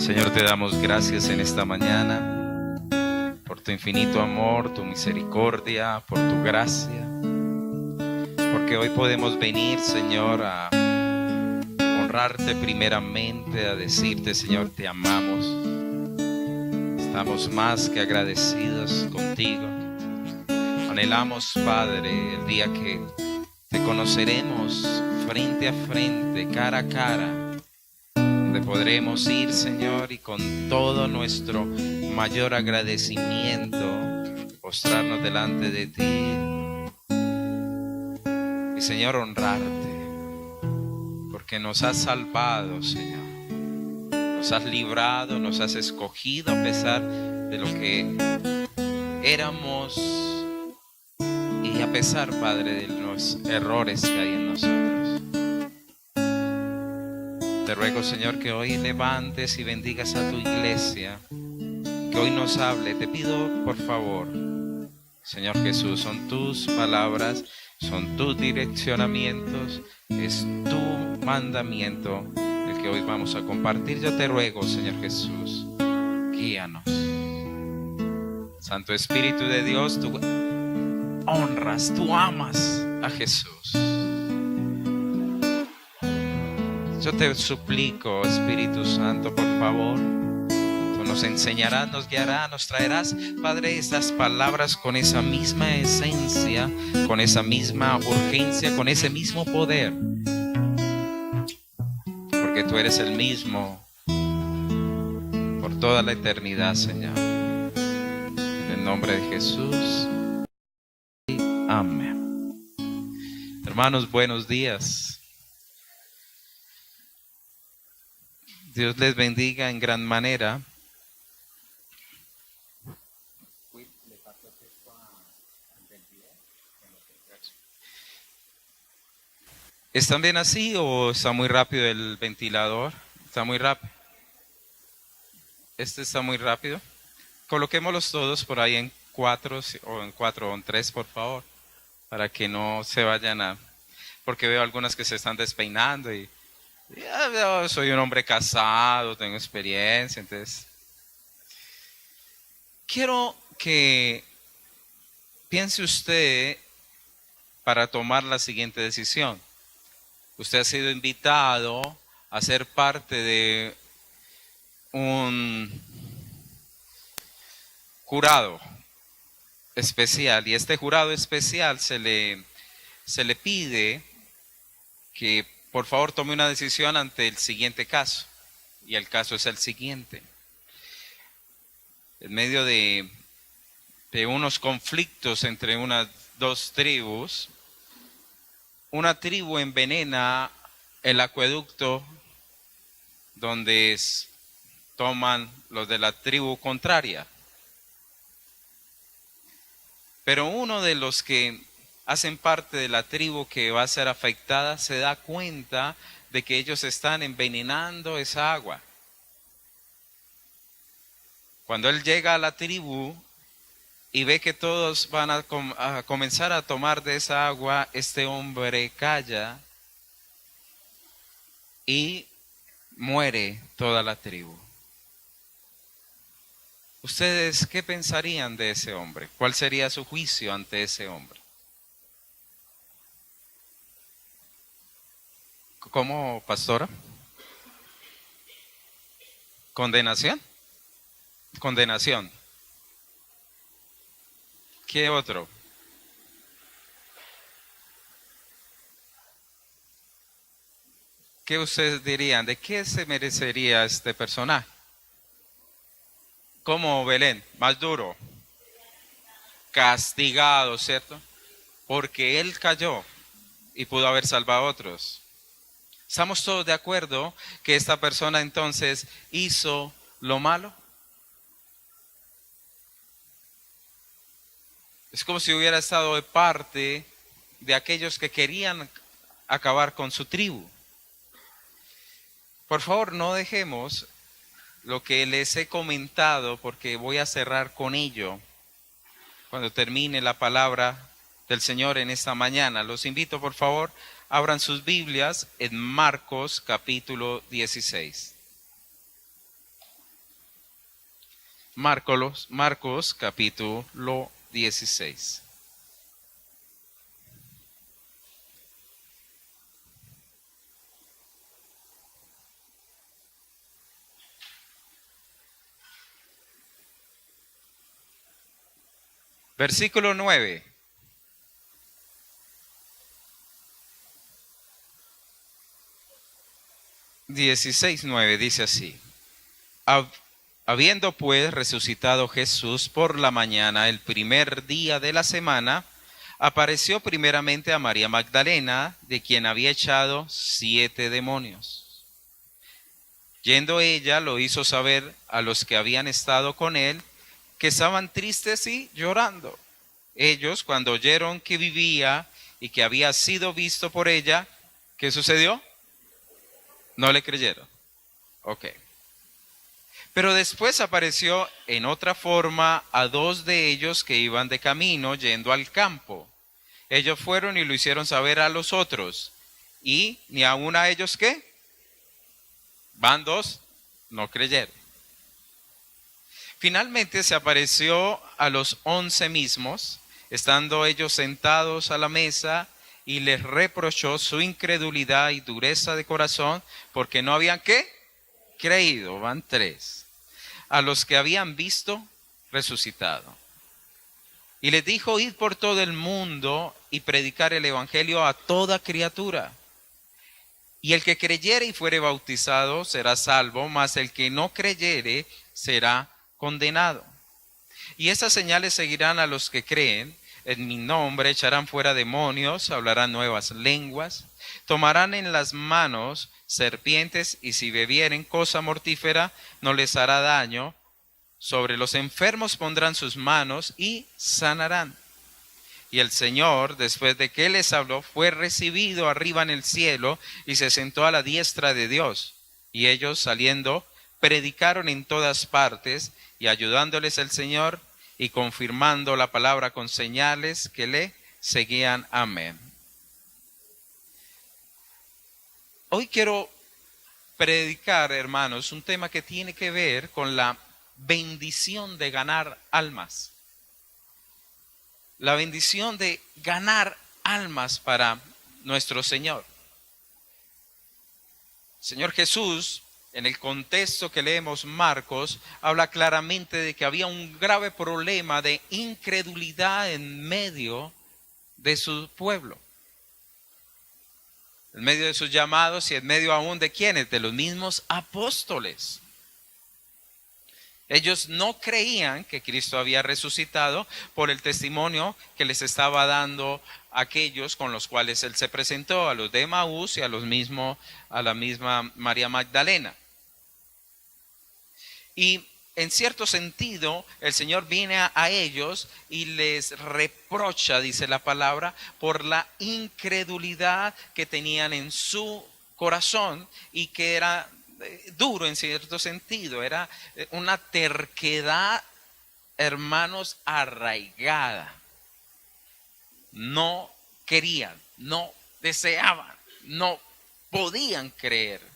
Señor, te damos gracias en esta mañana por tu infinito amor, tu misericordia, por tu gracia, porque hoy podemos venir, Señor, a honrarte primeramente, a decirte, Señor, te amamos. Estamos más que agradecidos contigo. Anhelamos, Padre, el día que te conoceremos frente a frente, cara a cara, donde podremos ir, Señor, y con todo nuestro mayor agradecimiento postrarnos delante de ti y, Señor, honrarte, porque nos has salvado, Señor, nos has librado, nos has escogido a pesar de lo que éramos y a pesar, Padre, de los errores que hay en nosotros. Te ruego, Señor, que hoy levantes y bendigas a tu iglesia, que hoy nos hable. Te pido, por favor, Señor Jesús, son tus palabras, son tus direccionamientos, es tu mandamiento el que hoy vamos a compartir. Yo te ruego, Señor Jesús, guíanos. Santo Espíritu de Dios, tú honras, tú amas a Jesús. Yo te suplico, Espíritu Santo, por favor, tú nos enseñarás, nos guiarás, nos traerás, Padre, estas palabras con esa misma esencia, con esa misma urgencia, con ese mismo poder, porque tú eres el mismo por toda la eternidad, Señor. En el nombre de Jesús. Amén. Hermanos, buenos días. Dios les bendiga en gran manera. ¿Están bien así o está muy rápido el ventilador? ¿Está muy rápido? Este está muy rápido. Coloquémoslos todos por ahí en 4 o en 3, por favor, para que no se vayan a... Porque veo algunas que se están despeinando y... Yo soy un hombre casado, tengo experiencia, entonces... Quiero que piense usted para tomar la siguiente decisión. Usted ha sido invitado a ser parte de un jurado especial, y este jurado especial se le pide que por favor tome una decisión ante el siguiente caso, y el caso es el siguiente. En medio de unos conflictos entre unas dos tribus, una tribu envenena el acueducto donde toman los de la tribu contraria. Pero uno de los que hacen parte de la tribu que va a ser afectada se da cuenta de que ellos están envenenando esa agua. Cuando él llega a la tribu y ve que todos van a comenzar a tomar de esa agua, este hombre calla y muere toda la tribu. ¿Ustedes qué pensarían de ese hombre? ¿Cuál sería su juicio ante ese hombre? ¿Cómo, pastora? ¿Condenación? Condenación. ¿Qué otro? ¿Qué ustedes dirían? ¿De qué se merecería este personaje? ¿Cómo, Belén? Más duro. Castigado, ¿cierto? Porque él cayó y pudo haber salvado a otros. ¿Estamos todos de acuerdo que esta persona entonces hizo lo malo? Es como si hubiera estado de parte de aquellos que querían acabar con su tribu. Por favor, no dejemos lo que les he comentado, porque voy a cerrar con ello cuando termine la palabra del Señor en esta mañana. Los invito, por favor, abran sus Biblias en Marcos capítulo 16. Marcos capítulo 16. Versículo 9. Dieciséis, 9 dice así. Habiendo pues resucitado Jesús por la mañana, el primer día de la semana, apareció primeramente a María Magdalena, de quien había echado 7 demonios. Yendo ella, lo hizo saber a los que habían estado con él, que estaban tristes y llorando. Ellos, cuando oyeron que vivía y que había sido visto por ella, ¿qué sucedió? No le creyeron. Ok. Pero después apareció en otra forma a 2 de ellos que iban de camino yendo al campo. Ellos fueron y lo hicieron saber a los otros. Y ni aun a ellos, ¿qué? Van 2, no creyeron. Finalmente se apareció a los 11 mismos, estando ellos sentados a la mesa, y les reprochó su incredulidad y dureza de corazón, porque no habían, ¿qué? Creído. Van 3. A los que habían visto resucitado. Y les dijo: id por todo el mundo y predicar el evangelio a toda criatura. Y el que creyere y fuere bautizado será salvo, mas el que no creyere será condenado. Y esas señales seguirán a los que creen. En mi nombre echarán fuera demonios, hablarán nuevas lenguas, tomarán en las manos serpientes, y si bebieren cosa mortífera no les hará daño. Sobre los enfermos pondrán sus manos y sanarán. Y el Señor, después de que les habló, fue recibido arriba en el cielo y se sentó a la diestra de Dios. Y ellos, saliendo, predicaron en todas partes, y ayudándoles el Señor y confirmando la palabra con señales que le seguían. Amén. Hoy quiero predicar, hermanos, un tema que tiene que ver con la bendición de ganar almas. La bendición de ganar almas para nuestro Señor. Señor Jesús, en el contexto que leemos Marcos, habla claramente de que había un grave problema de incredulidad en medio de su pueblo. En medio de sus llamados y en medio aún de ¿quiénes? De los mismos apóstoles. Ellos no creían que Cristo había resucitado por el testimonio que les estaba dando aquellos con los cuales Él se presentó, a los de Emaús y a la misma María Magdalena. Y en cierto sentido, el Señor viene a ellos y les reprocha, dice la palabra, por la incredulidad que tenían en su corazón y que era duro en cierto sentido. Era una terquedad, hermanos, arraigada. No querían, no deseaban, no podían creer.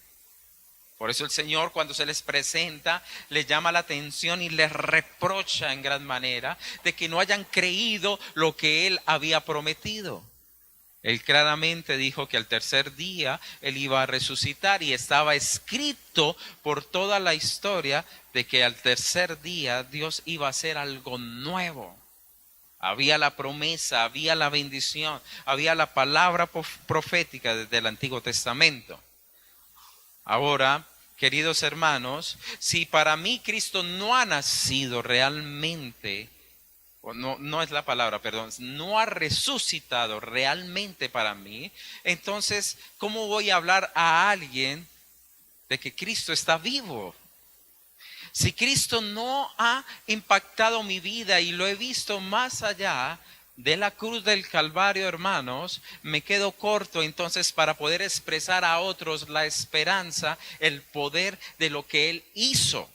Por eso el Señor, cuando se les presenta, les llama la atención y les reprocha en gran manera de que no hayan creído lo que Él había prometido. Él claramente dijo que al tercer día Él iba a resucitar, y estaba escrito por toda la historia de que al tercer día Dios iba a hacer algo nuevo. Había la promesa, había la bendición, había la palabra profética desde el Antiguo Testamento. Ahora, queridos hermanos, si para mí Cristo no ha nacido realmente, no es la palabra, perdón, no ha resucitado realmente para mí, entonces, ¿cómo voy a hablar a alguien de que Cristo está vivo? Si Cristo no ha impactado mi vida y lo he visto más allá de la cruz del Calvario, hermanos, me quedo corto entonces para poder expresar a otros la esperanza, el poder de lo que Él hizo.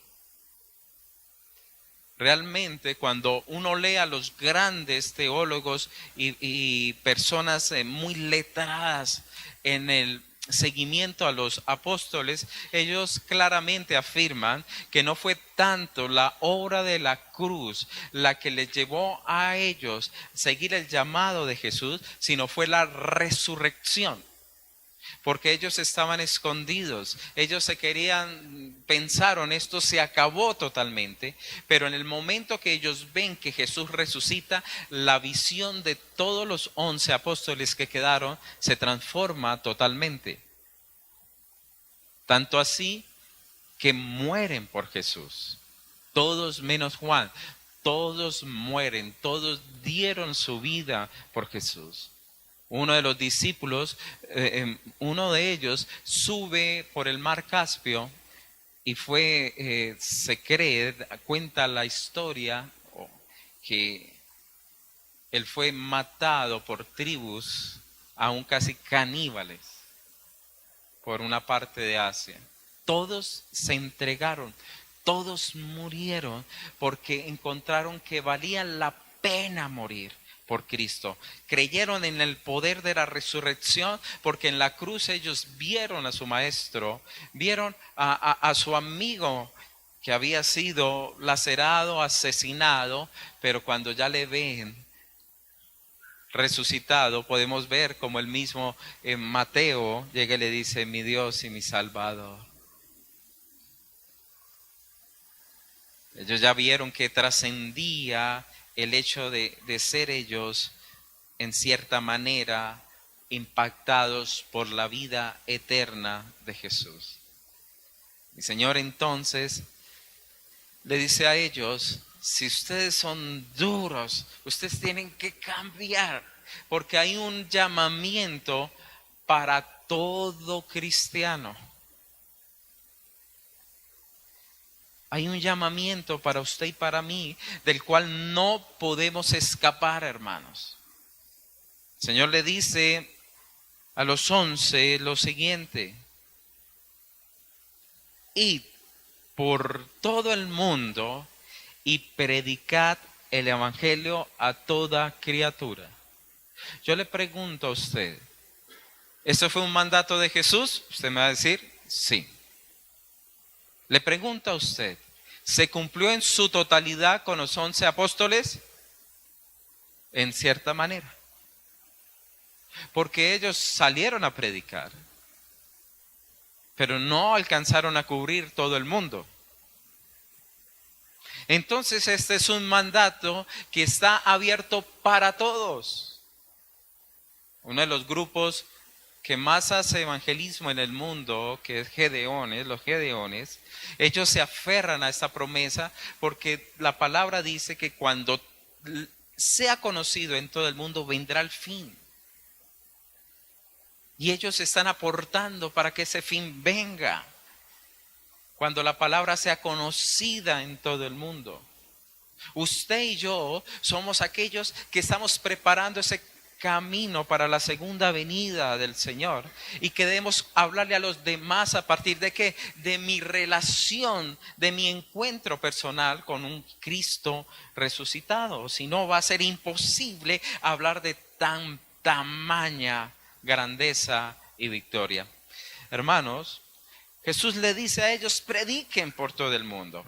Realmente, cuando uno lee a los grandes teólogos y personas muy letradas en el seguimiento a los apóstoles, ellos claramente afirman que no fue tanto la obra de la cruz la que les llevó a ellos seguir el llamado de Jesús, sino fue la resurrección. Porque ellos estaban escondidos, ellos pensaron, esto se acabó totalmente, pero en el momento que ellos ven que Jesús resucita, la visión de todos los 11 apóstoles que quedaron se transforma totalmente. Tanto así que mueren por Jesús, todos menos Juan, todos mueren, todos dieron su vida por Jesús. Uno de los discípulos, uno de ellos sube por el mar Caspio y se cree, cuenta la historia que él fue matado por tribus, aún casi caníbales, por una parte de Asia. Todos se entregaron, todos murieron porque encontraron que valía la pena morir por Cristo. Creyeron en el poder de la resurrección porque en la cruz ellos vieron a su maestro, vieron a su amigo que había sido lacerado, asesinado, pero cuando ya le ven resucitado, podemos ver como el mismo Mateo llega y le dice: mi Dios y mi Salvador. Ellos ya vieron que trascendía el hecho de ser ellos, en cierta manera, impactados por la vida eterna de Jesús. El Señor entonces le dice a ellos: si ustedes son duros, ustedes tienen que cambiar, porque hay un llamamiento para todo cristiano. Hay un llamamiento para usted y para mí, del cual no podemos escapar, hermanos. El Señor le dice a los 11 lo siguiente: id por todo el mundo y predicad el evangelio a toda criatura. Yo le pregunto a usted, ¿eso fue un mandato de Jesús? Usted me va a decir, sí. Le pregunto a usted, ¿se cumplió en su totalidad con los 11 apóstoles? En cierta manera. Porque ellos salieron a predicar, pero no alcanzaron a cubrir todo el mundo. Entonces este es un mandato que está abierto para todos. Uno de los grupos que más hace evangelismo en el mundo, que es los Gedeones, ellos se aferran a esta promesa porque la palabra dice que cuando sea conocido en todo el mundo vendrá el fin. Y ellos están aportando para que ese fin venga. Cuando la palabra sea conocida en todo el mundo. Usted y yo somos aquellos que estamos preparando ese camino para la segunda venida del Señor y que debemos hablarle a los demás a partir de ¿qué? De mi relación, de mi encuentro personal con un Cristo resucitado. Si no, va a ser imposible hablar de tamaña grandeza y victoria. Hermanos, Jesús le dice a ellos: prediquen por todo el mundo.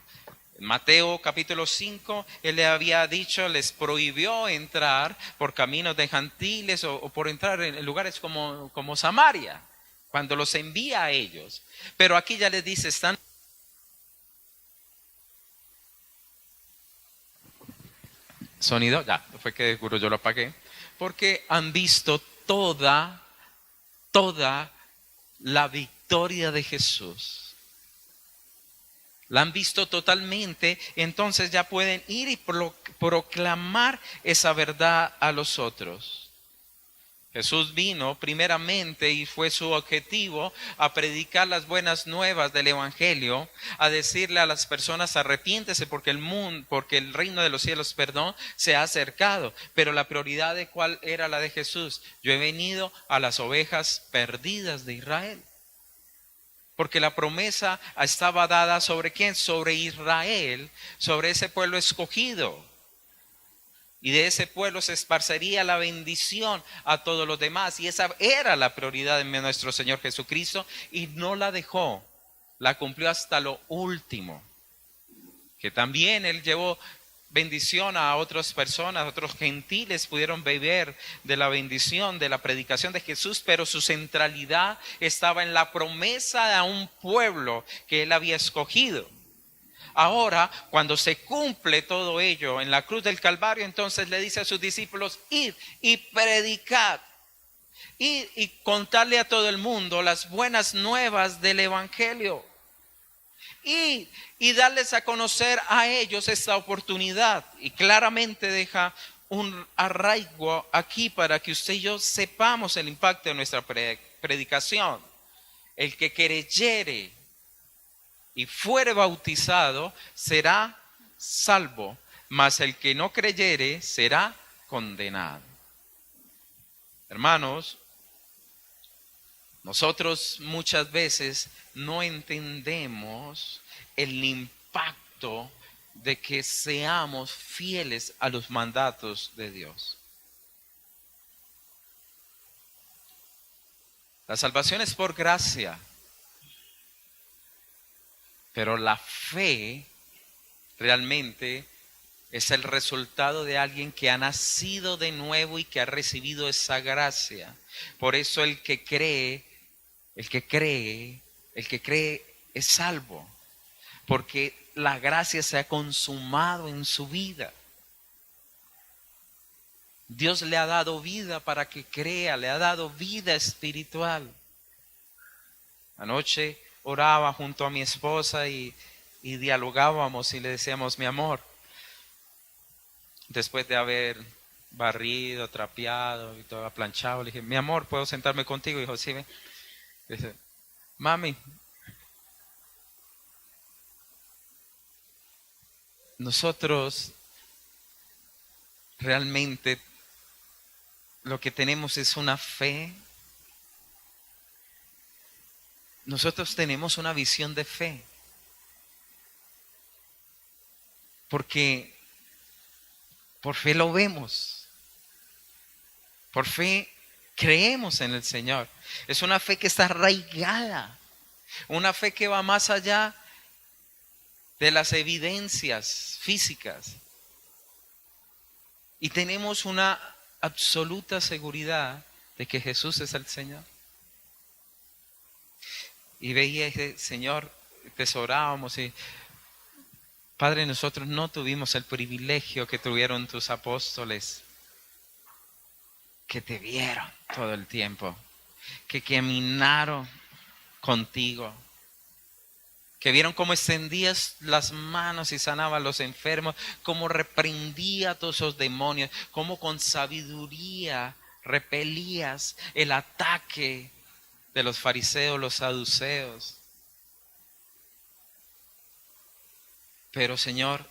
En Mateo capítulo 5, Él le había dicho, les prohibió entrar por caminos de gentiles o por entrar en lugares como Samaria, cuando los envía a ellos. Pero aquí ya les dice, están... Sonido, ya, fue que juro yo lo apagué. Porque han visto toda la victoria de Jesús. La han visto totalmente, entonces ya pueden ir y proclamar esa verdad a los otros. Jesús vino primeramente y fue su objetivo a predicar las buenas nuevas del evangelio, a decirle a las personas: arrepiéntese porque el reino de los cielos, se ha acercado. Pero la prioridad de cuál era la de Jesús: yo he venido a las ovejas perdidas de Israel. Porque la promesa estaba dada ¿sobre quién? Sobre Israel, sobre ese pueblo escogido. Y de ese pueblo se esparcería la bendición a todos los demás. Y esa era la prioridad de nuestro Señor Jesucristo. Y no la dejó. La cumplió hasta lo último. Que también Él llevó bendición a otras personas, otros gentiles pudieron beber de la bendición, de la predicación de Jesús, pero su centralidad estaba en la promesa a un pueblo que Él había escogido. Ahora, cuando se cumple todo ello en la cruz del Calvario, entonces le dice a sus discípulos, id y predicad, id y contarle a todo el mundo las buenas nuevas del Evangelio. Y darles a conocer a ellos esta oportunidad. Y claramente deja un arraigo aquí para que usted y yo sepamos el impacto de nuestra predicación. El que creyere y fuere bautizado será salvo, mas el que no creyere será condenado. Hermanos, nosotros muchas veces no entendemos el impacto de que seamos fieles a los mandatos de Dios. La salvación es por gracia, pero la fe realmente es el resultado de alguien que ha nacido de nuevo y que ha recibido esa gracia. Por eso el que cree es salvo, porque la gracia se ha consumado en su vida. Dios le ha dado vida para que crea, le ha dado vida espiritual. Anoche oraba junto a mi esposa y dialogábamos y le decíamos, mi amor, después de haber barrido, trapeado y todo planchado, le dije, mi amor, ¿puedo sentarme contigo? Y dijo, sí, ven. Dice, mami, nosotros realmente lo que tenemos es una fe. Nosotros tenemos una visión de fe. Porque por fe lo vemos. Por fe creemos en el Señor. Es una fe que está arraigada. Una fe que va más allá de las evidencias físicas. Y tenemos una absoluta seguridad de que Jesús es el Señor. Y veía ese Señor, tesorábamos y Padre, nosotros no tuvimos el privilegio que tuvieron tus apóstoles, que te vieron todo el tiempo, que caminaron contigo, que vieron cómo extendías las manos y sanabas a los enfermos, cómo reprendía a todos esos demonios, cómo con sabiduría repelías el ataque de los fariseos, los saduceos. Pero Señor,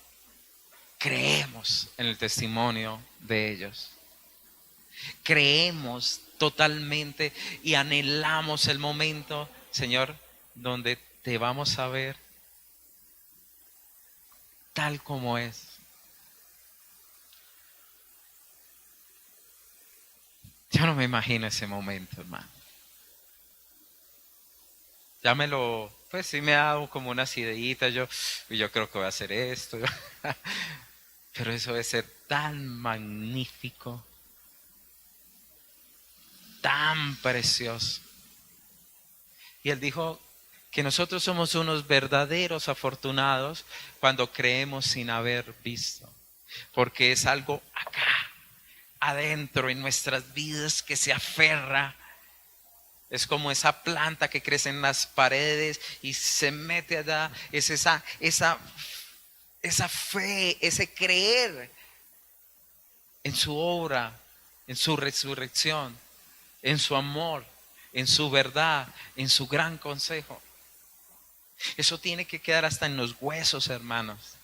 creemos en el testimonio de ellos. Creemos totalmente y anhelamos el momento, Señor, donde te vamos a ver tal como es. Yo no me imagino ese momento, hermano. Ya pues sí me hago como unas ideitas, yo creo que voy a hacer esto. Pero eso debe ser tan magnífico, tan precioso. Y Él dijo que nosotros somos unos verdaderos afortunados cuando creemos sin haber visto. Porque es algo acá, adentro en nuestras vidas que se aferra. Es como esa planta que crece en las paredes y se mete allá. Es esa fe, ese creer en su obra, en su resurrección, en su amor, en su verdad, en su gran consejo. Eso tiene que quedar hasta en los huesos, hermanos.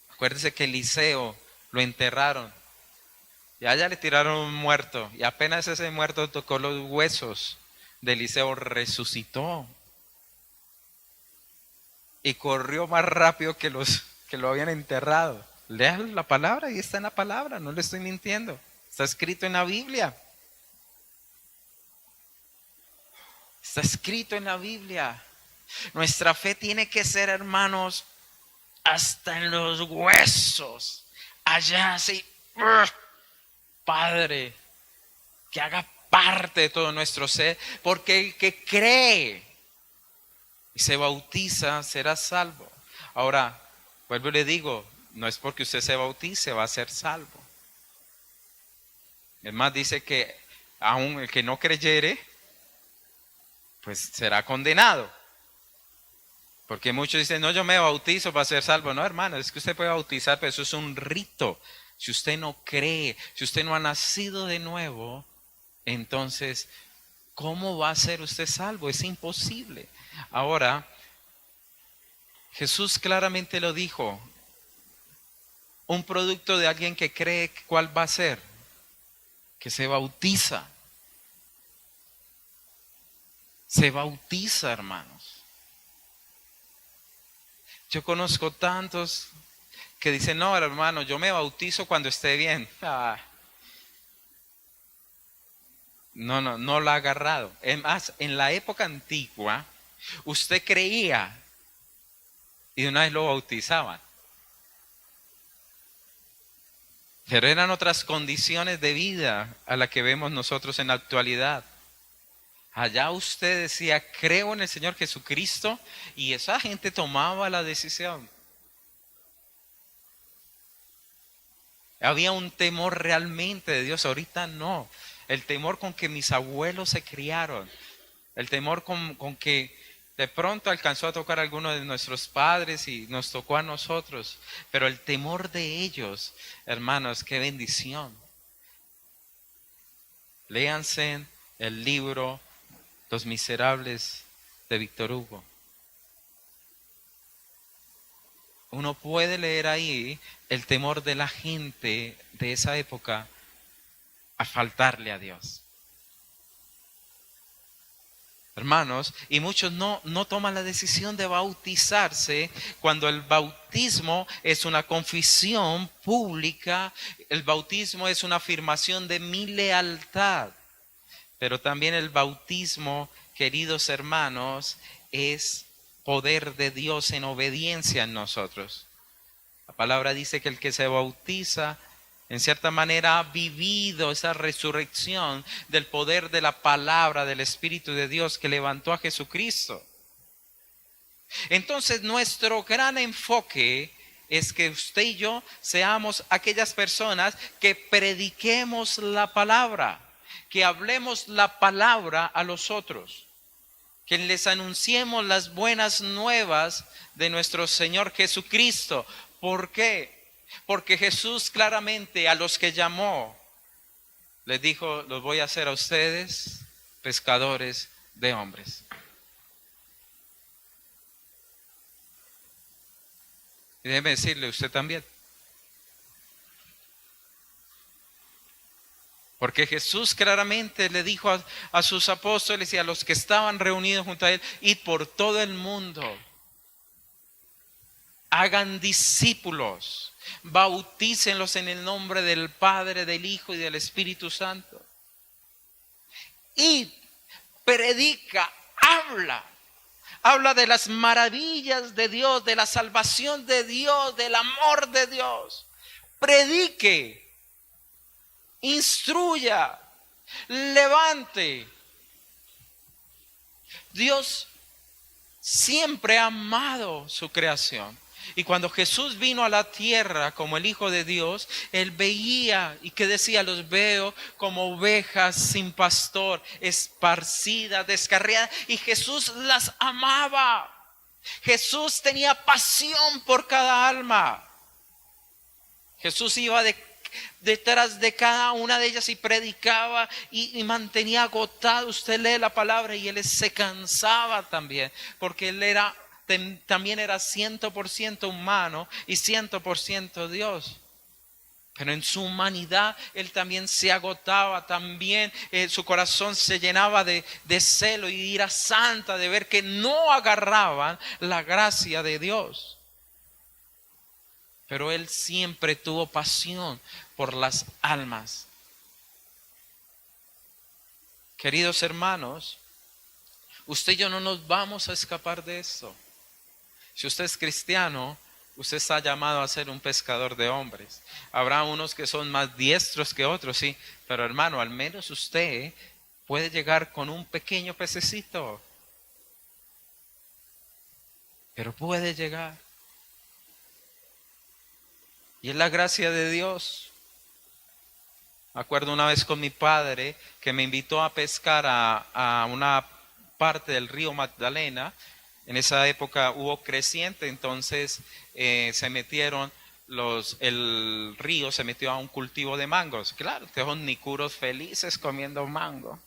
Acuérdense que Eliseo lo enterraron. Y allá le tiraron un muerto. Y apenas ese muerto tocó los huesos de Eliseo, resucitó. Y corrió más rápido que lo habían enterrado. Lea la palabra y está en la palabra, no le estoy mintiendo. Está escrito en la Biblia. Está escrito en la Biblia. Nuestra fe tiene que ser, hermanos, hasta en los huesos. Allá así, Padre, que haga parte de todo nuestro ser, porque el que cree y se bautiza será salvo. Ahora, vuelvo y le digo, no es porque usted se bautice va a ser salvo. Es más, dice que aun el que no creyere, pues será condenado. Porque muchos dicen, no, yo me bautizo para ser salvo. No, hermano, es que usted puede bautizar, pero eso es un rito. Si usted no cree, si usted no ha nacido de nuevo, entonces, ¿cómo va a ser usted salvo? Es imposible. Ahora, Jesús claramente lo dijo. Un producto de alguien que cree, ¿cuál va a ser? Que se bautiza. Se bautiza, hermanos. Yo conozco tantos que dicen, no, hermano, yo me bautizo cuando esté bien. No lo ha agarrado. Es más, en la época antigua, usted creía y de una vez lo bautizaban. Pero eran otras condiciones de vida a las que vemos nosotros en la actualidad. Allá usted decía, creo en el Señor Jesucristo, y esa gente tomaba la decisión. Había un temor realmente de Dios, ahorita no. El temor con que mis abuelos se criaron, el temor con que de pronto alcanzó a tocar a alguno de nuestros padres y nos tocó a nosotros. Pero el temor de ellos, hermanos, qué bendición. Léanse el libro Los Miserables de Víctor Hugo. Uno puede leer ahí el temor de la gente de esa época a faltarle a Dios. Hermanos, y muchos no toman la decisión de bautizarse cuando el bautismo es una confesión pública, el bautismo es una afirmación de mi lealtad, pero también el bautismo, queridos hermanos, es poder de Dios en obediencia en nosotros. La palabra dice que el que se bautiza, en cierta manera, ha vivido esa resurrección del poder de la palabra del Espíritu de Dios que levantó a Jesucristo. Entonces, nuestro gran enfoque es que usted y yo seamos aquellas personas que prediquemos la palabra, que hablemos la palabra a los otros, que les anunciemos las buenas nuevas de nuestro Señor Jesucristo. ¿Por qué? Porque Jesús claramente a los que llamó les dijo, los voy a hacer a ustedes pescadores de hombres. Y déjeme decirle, usted también. Porque Jesús claramente le dijo a sus apóstoles y a los que estaban reunidos junto a él, id por todo el mundo, hagan discípulos, bautícenlos en el nombre del Padre, del Hijo y del Espíritu Santo. Y predica, habla de las maravillas de Dios, de la salvación de Dios, del amor de Dios. Predique, instruya, levante. Dios siempre ha amado su creación. Y cuando Jesús vino a la tierra como el Hijo de Dios, Él veía y que decía, los veo como ovejas sin pastor, esparcidas, descarriadas. Y Jesús las amaba. Jesús tenía pasión por cada alma. Jesús iba detrás de cada una de ellas y predicaba y mantenía agotado. Usted lee la palabra y Él se cansaba también, porque Él también era 100% humano y 100% Dios. Pero en su humanidad Él también se agotaba, también su corazón se llenaba de celo y ira santa de ver que no agarraban la gracia de Dios. pero él siempre tuvo pasión por las almas. Queridos hermanos, usted y yo no nos vamos a escapar de esto. Si usted es cristiano, usted está llamado a ser un pescador de hombres. Habrá unos que son más diestros que otros, sí, pero hermano, al menos usted puede llegar con un pequeño pececito. Pero puede llegar. Y es la gracia de Dios. Me acuerdo una vez con mi padre que me invitó a pescar a una parte del río Magdalena. En esa época hubo creciente, entonces se metieron el río se metió a un cultivo de mangos. Claro, todos nicuros felices comiendo mango.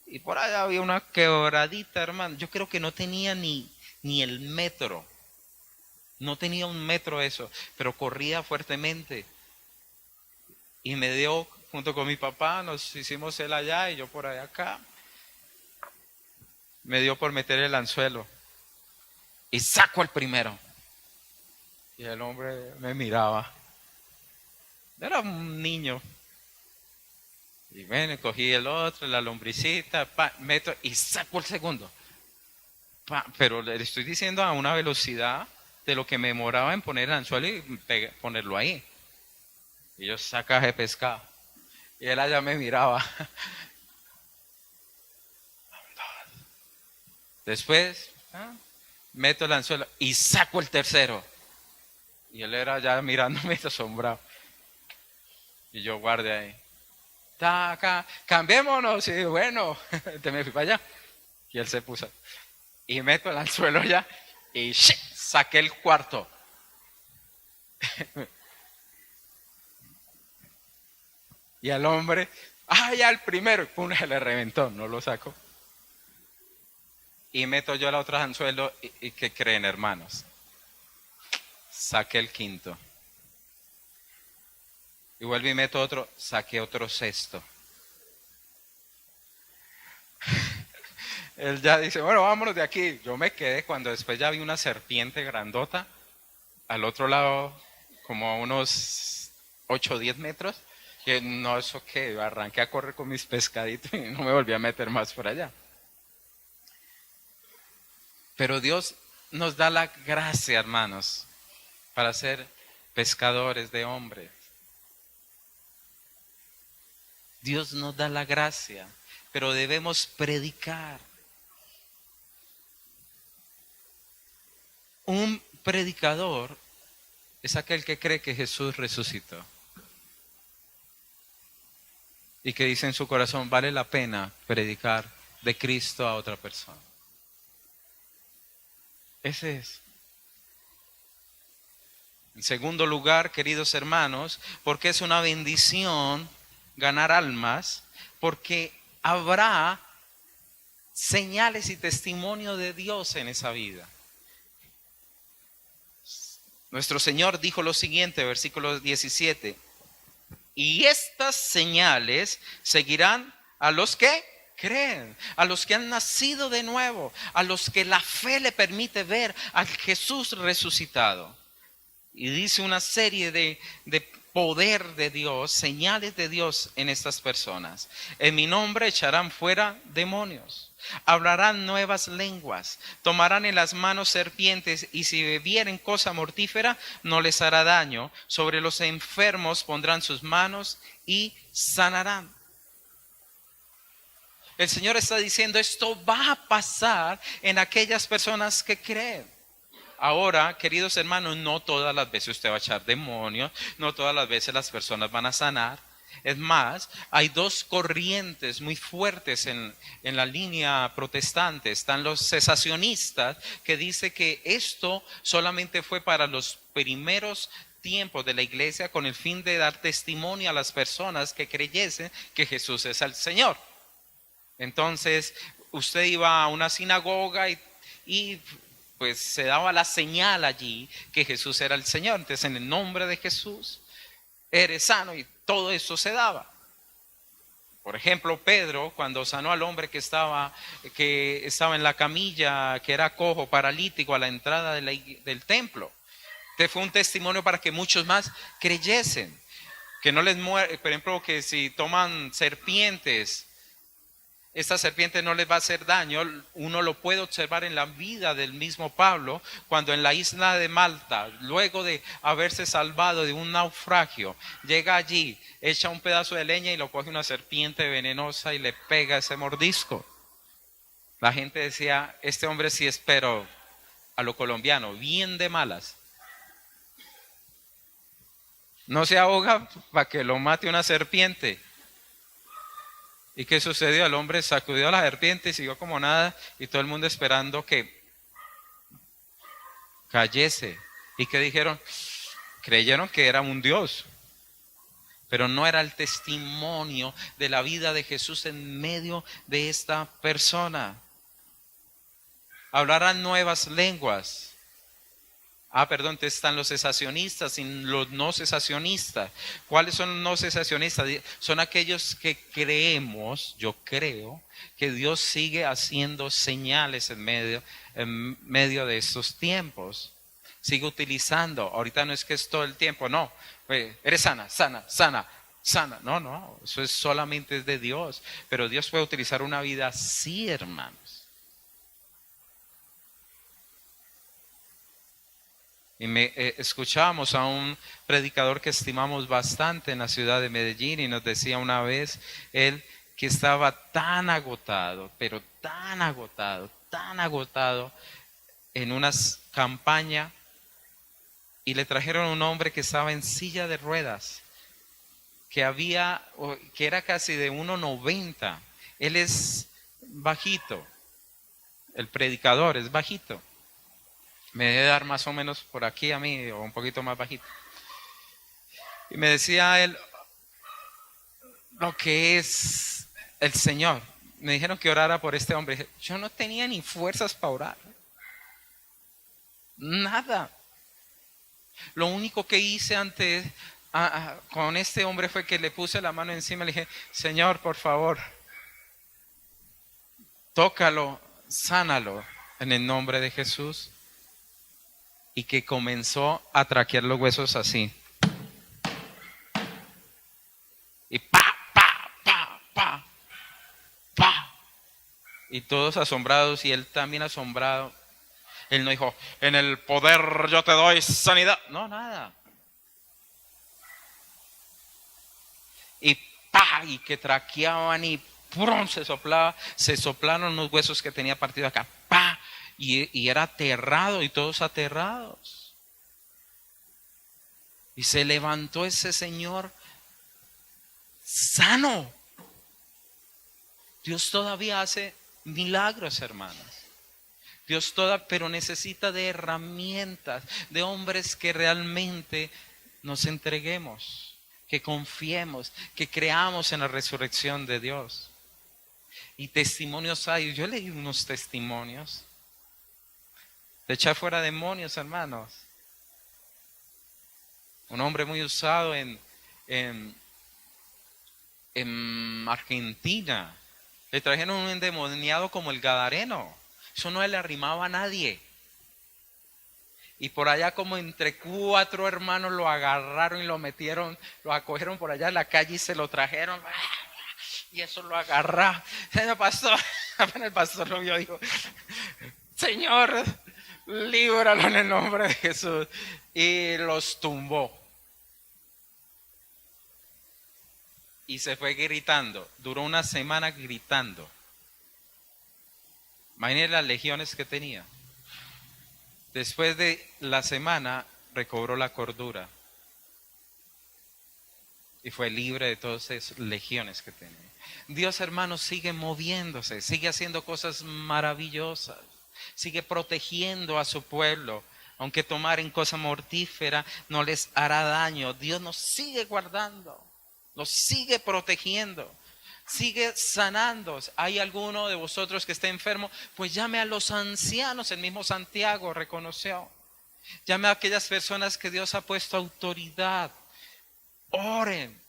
Y por allá había una quebradita, hermano. Yo creo que no tenía ni el metro. No tenía un metro eso, pero corría fuertemente. Y me dio, junto con mi papá, nos hicimos él allá y yo por allá acá. Me dio por meter el anzuelo. Y saco el primero. Y el hombre me miraba. Era un niño. Y bueno, cogí el otro, la lombricita, meto y saco el segundo. Pero le estoy diciendo a una velocidad de lo que me demoraba en poner el anzuelo y ponerlo ahí. Y yo sacaba de pescado. Y él allá me miraba. Después, meto el anzuelo y saco el tercero. Y él era allá mirándome asombrado. Y yo guardé ahí. Taca, cambiémonos. Y bueno, te me fui para allá. Y él se puso. Y meto el anzuelo ya. Y saqué el cuarto. Y al hombre, ya el primero. Y pum, se le reventó. No lo sacó. Y meto yo el otro anzuelo. ¿Y qué creen, hermanos? Saqué el quinto. Y vuelvo y meto otro. Saqué otro sexto. Él ya dice, bueno, vámonos de aquí. Yo me quedé cuando después ya vi una serpiente grandota al otro lado, como a unos 8 o 10 metros. Y no, eso que arranqué a correr con mis pescaditos y no me volví a meter más por allá. Pero Dios nos da la gracia, hermanos, para ser pescadores de hombres. Dios nos da la gracia, pero debemos predicar. Un predicador es aquel que cree que Jesús resucitó y que dice en su corazón, vale la pena predicar de Cristo a otra persona. Ese es. En segundo lugar, queridos hermanos, porque es una bendición ganar almas, porque habrá señales y testimonio de Dios en esa vida. Nuestro Señor dijo lo siguiente, versículo 17, y estas señales seguirán a los que creen, a los que han nacido de nuevo, a los que la fe le permite ver al Jesús resucitado. Y dice una serie de poder de Dios, señales de Dios en estas personas. En mi nombre echarán fuera demonios. Hablarán nuevas lenguas, tomarán en las manos serpientes y si bebieren cosa mortífera no les hará daño. Sobre los enfermos pondrán sus manos y sanarán. El Señor está diciendo, esto va a pasar en aquellas personas que creen. Ahora, queridos hermanos, no todas las veces usted va a echar demonios, no todas las veces las personas van a sanar. Es más, hay dos corrientes muy fuertes en la línea protestante. Están los cesacionistas que dicen que esto solamente fue para los primeros tiempos de la iglesia con el fin de dar testimonio a las personas que creyesen que Jesús es el Señor. Entonces, usted iba a una sinagoga y pues se daba la señal allí que Jesús era el Señor. Entonces, en el nombre de Jesús, eres sano y todo eso se daba. Por ejemplo, Pedro, cuando sanó al hombre que estaba en la camilla, que era cojo, paralítico, a la entrada del templo, Este fue un testimonio para que muchos más creyesen. Que no les muere, por ejemplo, que si toman serpientes, esta serpiente no les va a hacer daño. Uno lo puede observar en la vida del mismo Pablo, cuando en la isla de Malta, luego de haberse salvado de un naufragio, llega allí, echa un pedazo de leña y lo coge una serpiente venenosa y le pega ese mordisco. La gente decía, este hombre sí es, pero a lo colombiano, bien de malas. No se ahoga para que lo mate una serpiente. ¿Y qué sucedió? El hombre sacudió a la serpiente y siguió como nada, y todo el mundo esperando que cayese. ¿Y qué dijeron? Creyeron que era un Dios, pero no era el testimonio de la vida de Jesús en medio de esta persona. Hablarán nuevas lenguas. Entonces están los cesacionistas y los no cesacionistas. ¿Cuáles son los no cesacionistas? Son aquellos que creemos, yo creo, que Dios sigue haciendo señales en medio de estos tiempos. Sigue utilizando. Ahorita no es que es todo el tiempo, no. Eres sana. No, eso es solamente de Dios. Pero Dios puede utilizar una vida así, hermanos. Y escuchábamos a un predicador que estimamos bastante en la ciudad de Medellín, y nos decía una vez él que estaba tan agotado, pero tan agotado en una campaña, y le trajeron un hombre que estaba en silla de ruedas, que era casi de 1,90. Él es bajito, el predicador es bajito. Me debe dar más o menos por aquí a mí, o un poquito más bajito. Y me decía él lo que es el Señor. Me dijeron que orara por este hombre. Yo no tenía ni fuerzas para orar. Nada. Lo único que hice con este hombre fue que le puse la mano encima y le dije, Señor, por favor, tócalo, sánalo en el nombre de Jesús. Y que comenzó a traquear los huesos así. Y pa. Y todos asombrados, y él también asombrado. Él no dijo, en el poder yo te doy sanidad. No, nada. Y que traqueaban y ¡prum! Se soplaron los huesos que tenía partido acá. Y era aterrado, y todos aterrados. Y se levantó ese señor sano. Dios todavía hace milagros, hermanos. Pero necesita de herramientas, de hombres que realmente nos entreguemos, que confiemos, que creamos en la resurrección de Dios. Y testimonios hay. Yo leí unos testimonios de echar fuera demonios, hermanos. Un hombre muy usado en Argentina. Le trajeron un endemoniado como el Gadareno. Eso no le arrimaba a nadie. Y por allá, como entre 4 hermanos, lo agarraron y lo acogieron por allá en la calle y se lo trajeron. Y eso lo agarró. El pastor lo vio y dijo, Señor, líbralo en el nombre de Jesús. Y los tumbó. Y se fue gritando. Duró una semana gritando. Imagínense las legiones que tenía. Después de la semana recobró la cordura. Y fue libre de todas esas legiones que tenía. Dios, hermanos, sigue moviéndose. Sigue haciendo cosas maravillosas. Sigue protegiendo a su pueblo. Aunque tomaren cosa mortífera, no les hará daño. Dios nos sigue guardando. Nos sigue protegiendo. Sigue sanando. ¿Hay alguno de vosotros que esté enfermo? Pues llame a los ancianos. El mismo Santiago reconoció. Llame a aquellas personas que Dios ha puesto autoridad. Oren.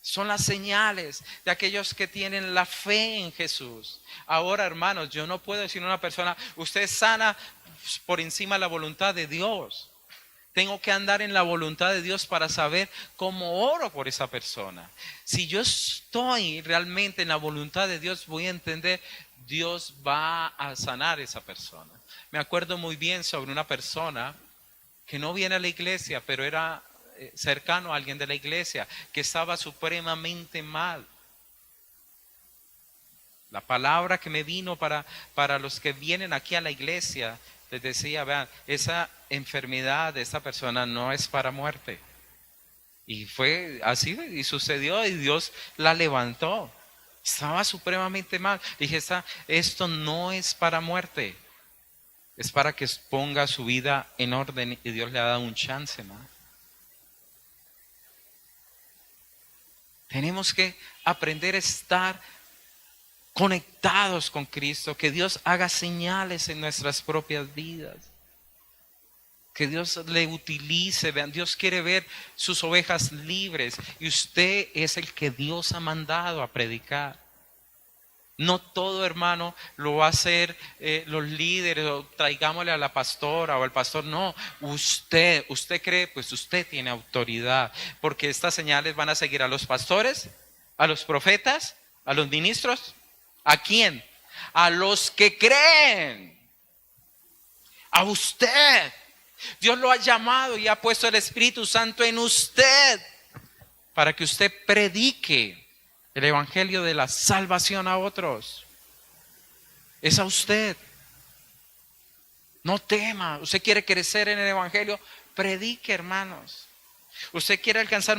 Son las señales de aquellos que tienen la fe en Jesús. Ahora, hermanos, yo no puedo decir a una persona, usted es sana por encima de la voluntad de Dios. Tengo que andar en la voluntad de Dios para saber cómo oro por esa persona. Si yo estoy realmente en la voluntad de Dios, voy a entender, Dios va a sanar a esa persona. Me acuerdo muy bien sobre una persona que no viene a la iglesia, pero era cercano a alguien de la iglesia, que estaba supremamente mal. La palabra que me vino para los que vienen aquí a la iglesia, les decía, vean, esa enfermedad de esa persona no es para muerte. Y fue así, y sucedió, y Dios la levantó. Estaba supremamente mal. Dije, esto no es para muerte. Es para que ponga su vida en orden, y Dios le ha dado un chance más. Tenemos que aprender a estar conectados con Cristo, que Dios haga señales en nuestras propias vidas, que Dios le utilice. Vean, Dios quiere ver sus ovejas libres, y usted es el que Dios ha mandado a predicar. No todo, hermano, lo va a hacer los líderes, o traigámosle a la pastora o al pastor. No, usted cree, pues usted tiene autoridad, porque estas señales van a seguir a los pastores, a los profetas, a los ministros. ¿A quién? A los que creen. A usted. Dios lo ha llamado y ha puesto el Espíritu Santo en usted para que usted predique el evangelio de la salvación a otros. Es a usted. No tema. Usted quiere crecer en el evangelio, predique, hermanos. Usted quiere alcanzar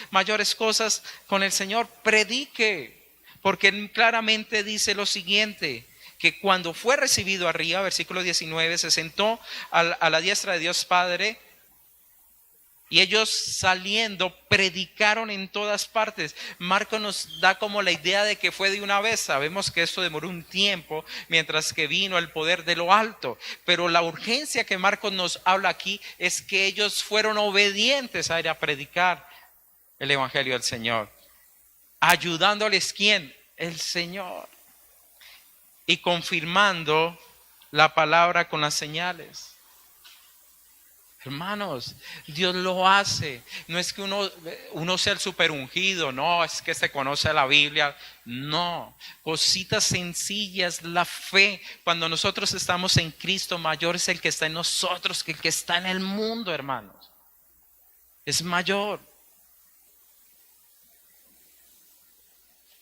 mayores cosas con el Señor, predique. Porque Él claramente dice lo siguiente, que cuando fue recibido arriba, versículo 19, se sentó a la diestra de Dios Padre, y ellos saliendo predicaron en todas partes. Marcos nos da como la idea de que fue de una vez. Sabemos que esto demoró un tiempo mientras que vino el poder de lo alto. Pero la urgencia que Marcos nos habla aquí es que ellos fueron obedientes a ir a predicar el evangelio del Señor. Ayudándoles, ¿quién? El Señor. Y confirmando la palabra con las señales. Hermanos, Dios lo hace. No es que uno sea el super ungido, no, es que se conoce la Biblia. No, cositas sencillas, la fe. Cuando nosotros estamos en Cristo, mayor es el que está en nosotros que el que está en el mundo, hermanos. Es mayor.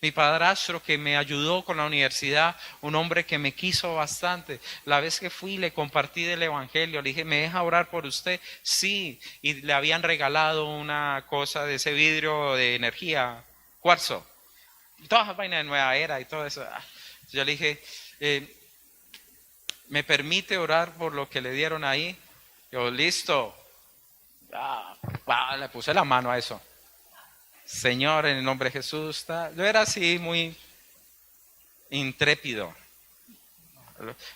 Mi padrastro, que me ayudó con la universidad, un hombre que me quiso bastante. La vez que fui, le compartí del evangelio, le dije, ¿me deja orar por usted? Sí, y le habían regalado una cosa de ese vidrio de energía, cuarzo, todas las vainas de nueva era y todo eso. Yo le dije, ¿me permite orar por lo que le dieron ahí? Yo, listo. Le puse la mano a eso. Señor, en el nombre de Jesús. Yo era así muy intrépido.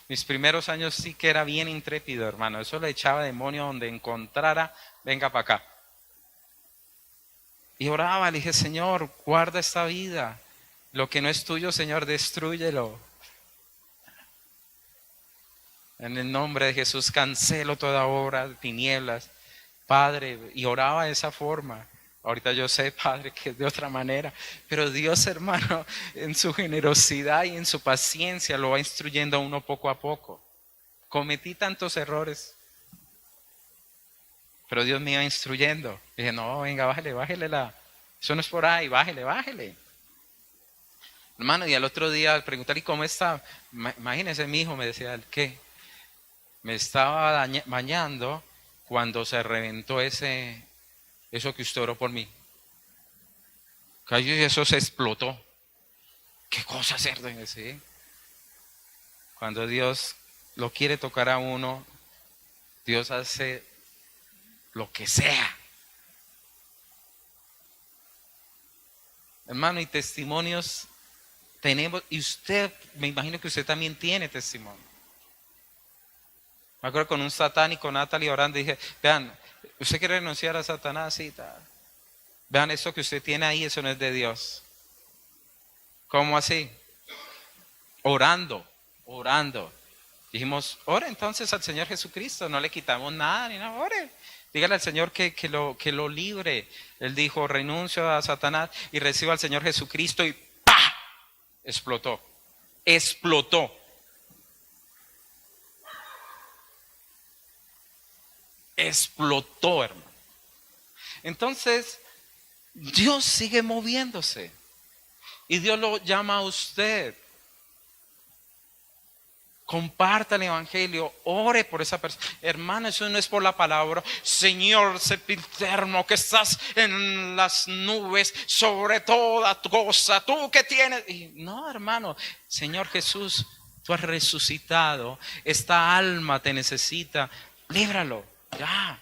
Mis primeros años sí que era bien intrépido, hermano. Eso le echaba demonio donde encontrara, venga para acá. Y oraba, le dije, Señor, guarda esta vida. Lo que no es tuyo, Señor, destrúyelo. En el nombre de Jesús cancelo toda obra de tinieblas, Padre. Y oraba de esa forma. Ahorita yo sé, Padre, que es de otra manera, pero Dios, hermano, en su generosidad y en su paciencia lo va instruyendo a uno poco a poco. Cometí tantos errores, pero Dios me iba instruyendo. Dije, no, venga, bájele eso no es por ahí, bájele. Hermano, y al otro día al preguntarle, ¿cómo está? Imagínese, mi hijo me decía, ¿qué? Me estaba bañando cuando se reventó eso que usted oró por mí. Cayó y eso se explotó. ¿Qué cosa hacer? ¿Sí? Cuando Dios lo quiere tocar a uno, Dios hace lo que sea. Hermano, y testimonios tenemos, y usted, me imagino que usted también tiene testimonio. Me acuerdo con un satánico, Natalie orando, dije, vean, ¿usted quiere renunciar a Satanás? Sí, tal. Vean, eso que usted tiene ahí, eso no es de Dios. ¿Cómo así? Orando. Dijimos, ore entonces al Señor Jesucristo, no le quitamos nada ni nada, ore. Dígale al Señor que lo libre. Él dijo, renuncio a Satanás y recibo al Señor Jesucristo y ¡pah! Explotó. Explotó. Explotó, hermano. Entonces, Dios sigue moviéndose. Y Dios lo llama a usted. Comparta el evangelio, ore por esa persona. Hermano, eso no es por la palabra. Señor sempiterno, que estás en las nubes sobre toda cosa, tú que tienes. Y no, hermano, Señor Jesús, tú has resucitado. Esta alma te necesita. Líbralo, ya.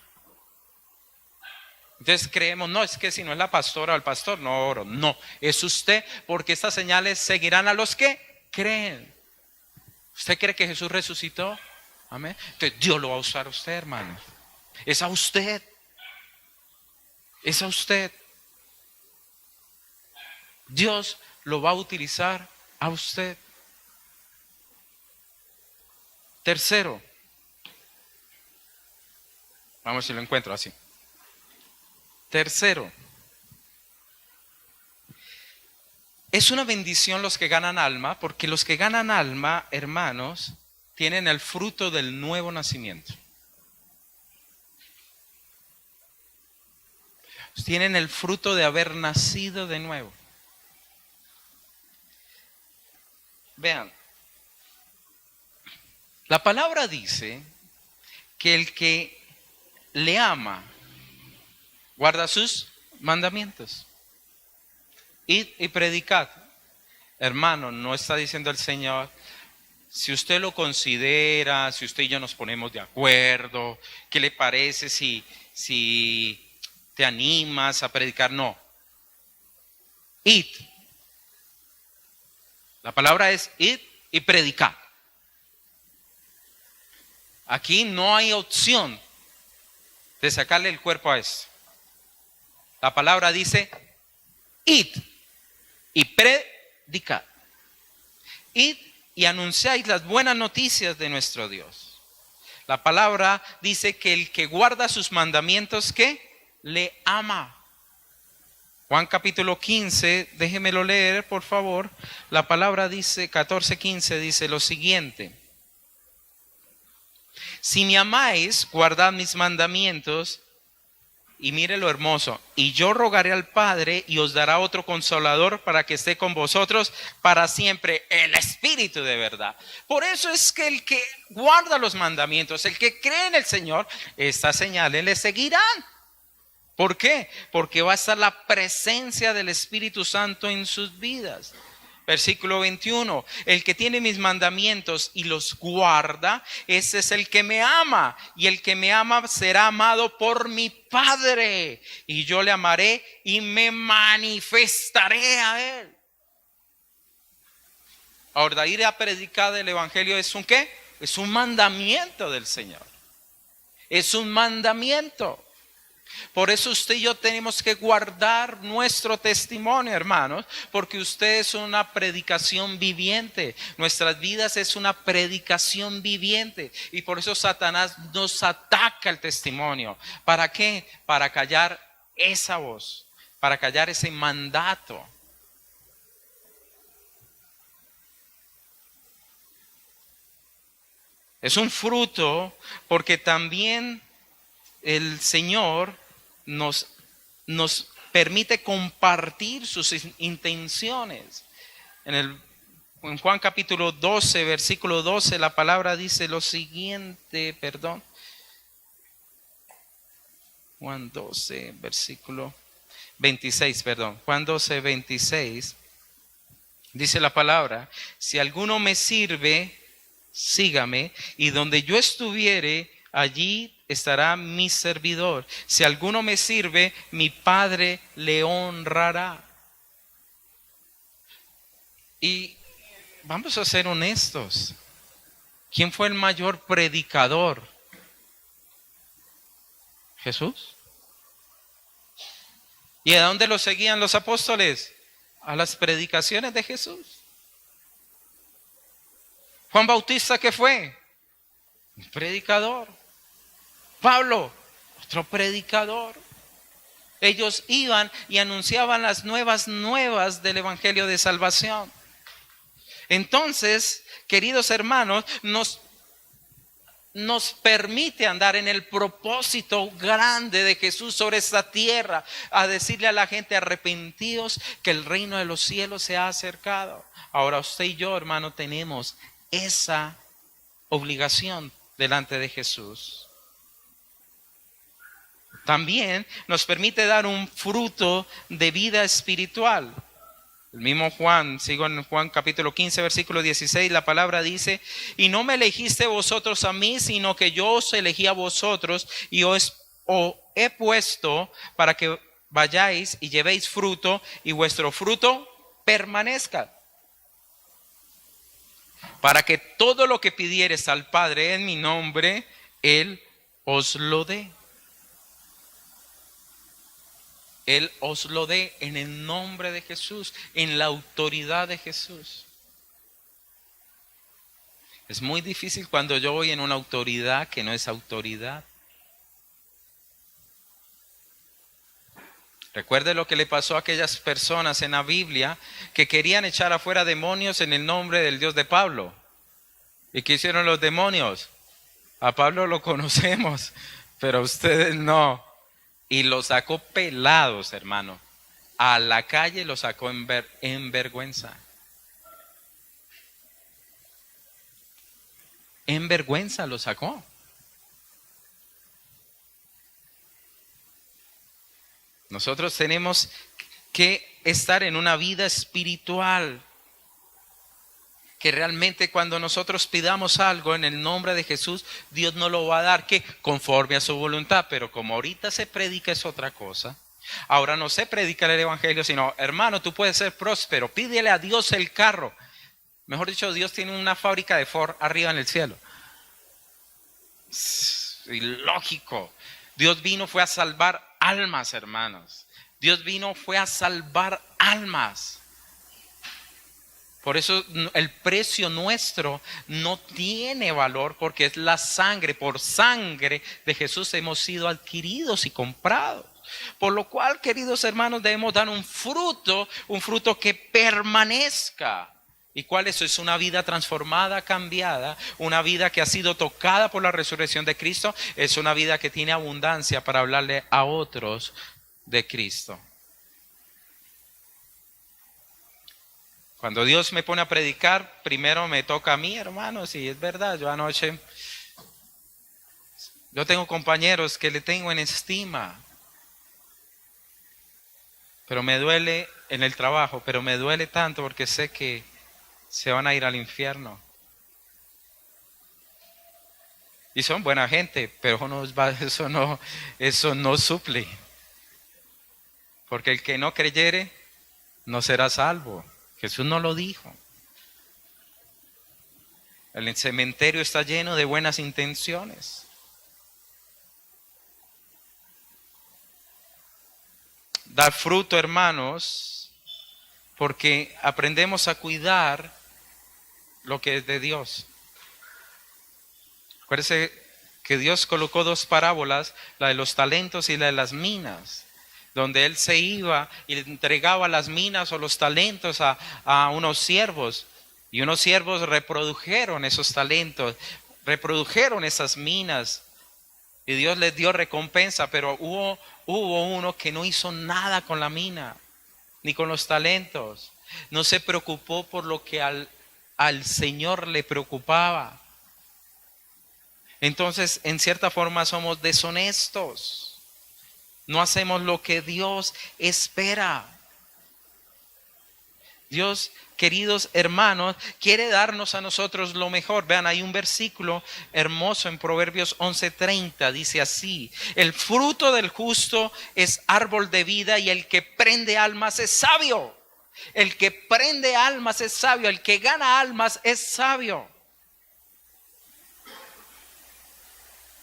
Entonces creemos, no, es que si no es la pastora o el pastor, no oro. No, es usted, porque estas señales seguirán a los que creen. ¿Usted cree que Jesús resucitó? Amén. Entonces Dios lo va a usar a usted, hermano. Es a usted. Es a usted. Dios lo va a utilizar a usted. Tercero. Vamos a ver si lo encuentro así. Tercero. Es una bendición los que ganan alma, porque los que ganan alma, hermanos, tienen el fruto del nuevo nacimiento. Tienen el fruto de haber nacido de nuevo. Vean, la palabra dice que el que le ama guarda sus mandamientos. Id y predicad. Hermano, no está diciendo el Señor, si usted lo considera, si usted y yo nos ponemos de acuerdo, ¿qué le parece si te animas a predicar? No. Id. La palabra es id y predicad. Aquí no hay opción de sacarle el cuerpo a eso. La palabra dice id y predicad. Id y anunciáis las buenas noticias de nuestro Dios. La palabra dice que el que guarda sus mandamientos, ¿qué? Le ama. Juan capítulo 15, déjemelo leer, por favor. La palabra dice, 14:15, dice lo siguiente. Si me amáis, guardad mis mandamientos. Y mire lo hermoso, y yo rogaré al Padre y os dará otro consolador para que esté con vosotros para siempre, el Espíritu de verdad. Por eso es que el que guarda los mandamientos, el que cree en el Señor, estas señales le seguirán. ¿Por qué? Porque va a estar la presencia del Espíritu Santo en sus vidas. Versículo 21, el que tiene mis mandamientos y los guarda, ese es el que me ama, y el que me ama será amado por mi Padre, y yo le amaré y me manifestaré a él. Ahora, ir a predicar el evangelio es un ¿qué? Es un mandamiento del Señor. Es un mandamiento. Por eso usted y yo tenemos que guardar nuestro testimonio, hermanos, porque usted es una predicación viviente. Nuestras vidas es una predicación viviente. Y por eso Satanás nos ataca el testimonio. ¿Para qué? Para callar esa voz, para callar ese mandato. Es un fruto porque también el Señor nos permite compartir sus intenciones. En Juan capítulo 12, versículo 12, la palabra dice lo siguiente, Juan 12, versículo 26, Juan 12, 26, dice la palabra, si alguno me sirve, sígame, y donde yo estuviere, allí estará mi servidor. Si alguno me sirve, mi Padre le honrará. Y vamos a ser honestos. ¿Quién fue el mayor predicador? Jesús. ¿Y a dónde lo seguían los apóstoles? A las predicaciones de Jesús. Juan Bautista, ¿qué fue? Un predicador. Pablo, otro predicador. Ellos iban y anunciaban las nuevas del Evangelio de salvación. Entonces, queridos hermanos, nos permite andar en el propósito grande de Jesús sobre esta tierra, a decirle a la gente: arrepentíos, que el reino de los cielos se ha acercado. Ahora usted y yo, hermano, tenemos esa obligación delante de Jesús. También nos permite dar un fruto de vida espiritual. El mismo Juan, sigo en Juan capítulo 15, versículo 16, la palabra dice: y no me elegiste vosotros a mí, sino que yo os elegí a vosotros y os he puesto para que vayáis y llevéis fruto y vuestro fruto permanezca. Para que todo lo que pidieres al Padre en mi nombre, Él os lo dé. Él os lo dé en el nombre de Jesús, en la autoridad de Jesús. Es muy difícil cuando yo voy en una autoridad que no es autoridad. Recuerde lo que le pasó a aquellas personas en la Biblia que querían echar afuera demonios en el nombre del Dios de Pablo. ¿Y qué hicieron los demonios? A Pablo lo conocemos, pero a ustedes no. Y los sacó pelados, hermano. A la calle los sacó en vergüenza. En vergüenza los sacó. Nosotros tenemos que estar en una vida espiritual, que realmente cuando nosotros pidamos algo en el nombre de Jesús, Dios nos lo va a dar, que conforme a su voluntad. Pero como ahorita se predica es otra cosa. Ahora no se predica el evangelio, sino: hermano, tú puedes ser próspero, pídele a Dios el carro. Mejor dicho, Dios tiene una fábrica de Ford arriba en el cielo. Ilógico. Dios vino, fue a salvar almas, hermanos. Dios vino, fue a salvar almas. Por eso el precio nuestro no tiene valor, porque es la sangre. Por sangre de Jesús hemos sido adquiridos y comprados. Por lo cual, queridos hermanos, debemos dar un fruto que permanezca. ¿Y cuál es? Es una vida transformada, cambiada, una vida que ha sido tocada por la resurrección de Cristo. Es una vida que tiene abundancia para hablarle a otros de Cristo. Cuando Dios me pone a predicar, primero me toca a mí, hermanos, y es verdad. Yo tengo compañeros que le tengo en estima, pero me duele en el trabajo, pero me duele tanto porque sé que se van a ir al infierno. Y son buena gente, pero eso no suple. Porque el que no creyere no será salvo. Jesús no lo dijo. El cementerio está lleno de buenas intenciones. Dar fruto, hermanos, porque aprendemos a cuidar lo que es de Dios. Acuérdense que Dios colocó dos parábolas, la de los talentos y la de las minas, donde Él se iba y le entregaba las minas o los talentos a unos siervos. Y unos siervos reprodujeron esos talentos, reprodujeron esas minas. Y Dios les dio recompensa, pero hubo uno que no hizo nada con la mina, ni con los talentos. No se preocupó por lo que al Señor le preocupaba. Entonces, en cierta forma somos deshonestos. No hacemos lo que Dios espera. Dios, queridos hermanos, quiere darnos a nosotros lo mejor. Vean, hay un versículo hermoso en Proverbios 11:30. Dice así: el fruto del justo es árbol de vida, y el que prende almas es sabio. El que prende almas es sabio. El que gana almas es sabio.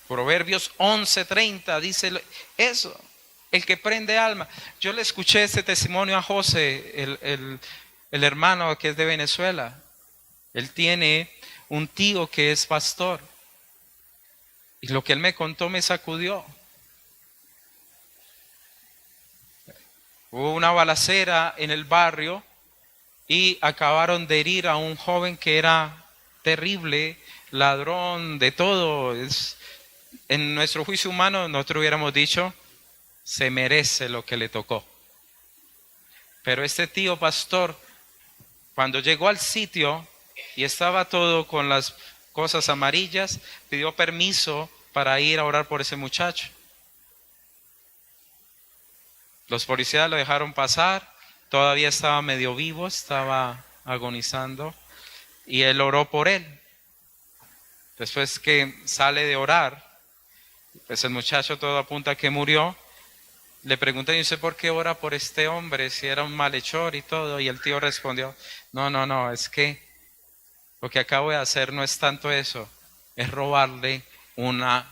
Proverbios 11:30 dice eso. El que prende alma. Yo le escuché este testimonio a José, el hermano que es de Venezuela. Él tiene un tío que es pastor. Y lo que él me contó me sacudió. Hubo una balacera en el barrio y acabaron de herir a un joven que era terrible, ladrón, de todo. En nuestro juicio humano nosotros hubiéramos dicho, se merece lo que le tocó. Pero este tío pastor, cuando llegó al sitio y estaba todo con las cosas amarillas, pidió permiso para ir a orar por ese muchacho. Los policías lo dejaron pasar, todavía estaba medio vivo, estaba agonizando, y él oró por él. Después que sale de orar, pues el muchacho todo apunta a que murió. Le pregunté, ¿y usted por qué ora por este hombre si era un malhechor y todo? Y el tío respondió, no, es que lo que acabo de hacer no es tanto eso, es robarle una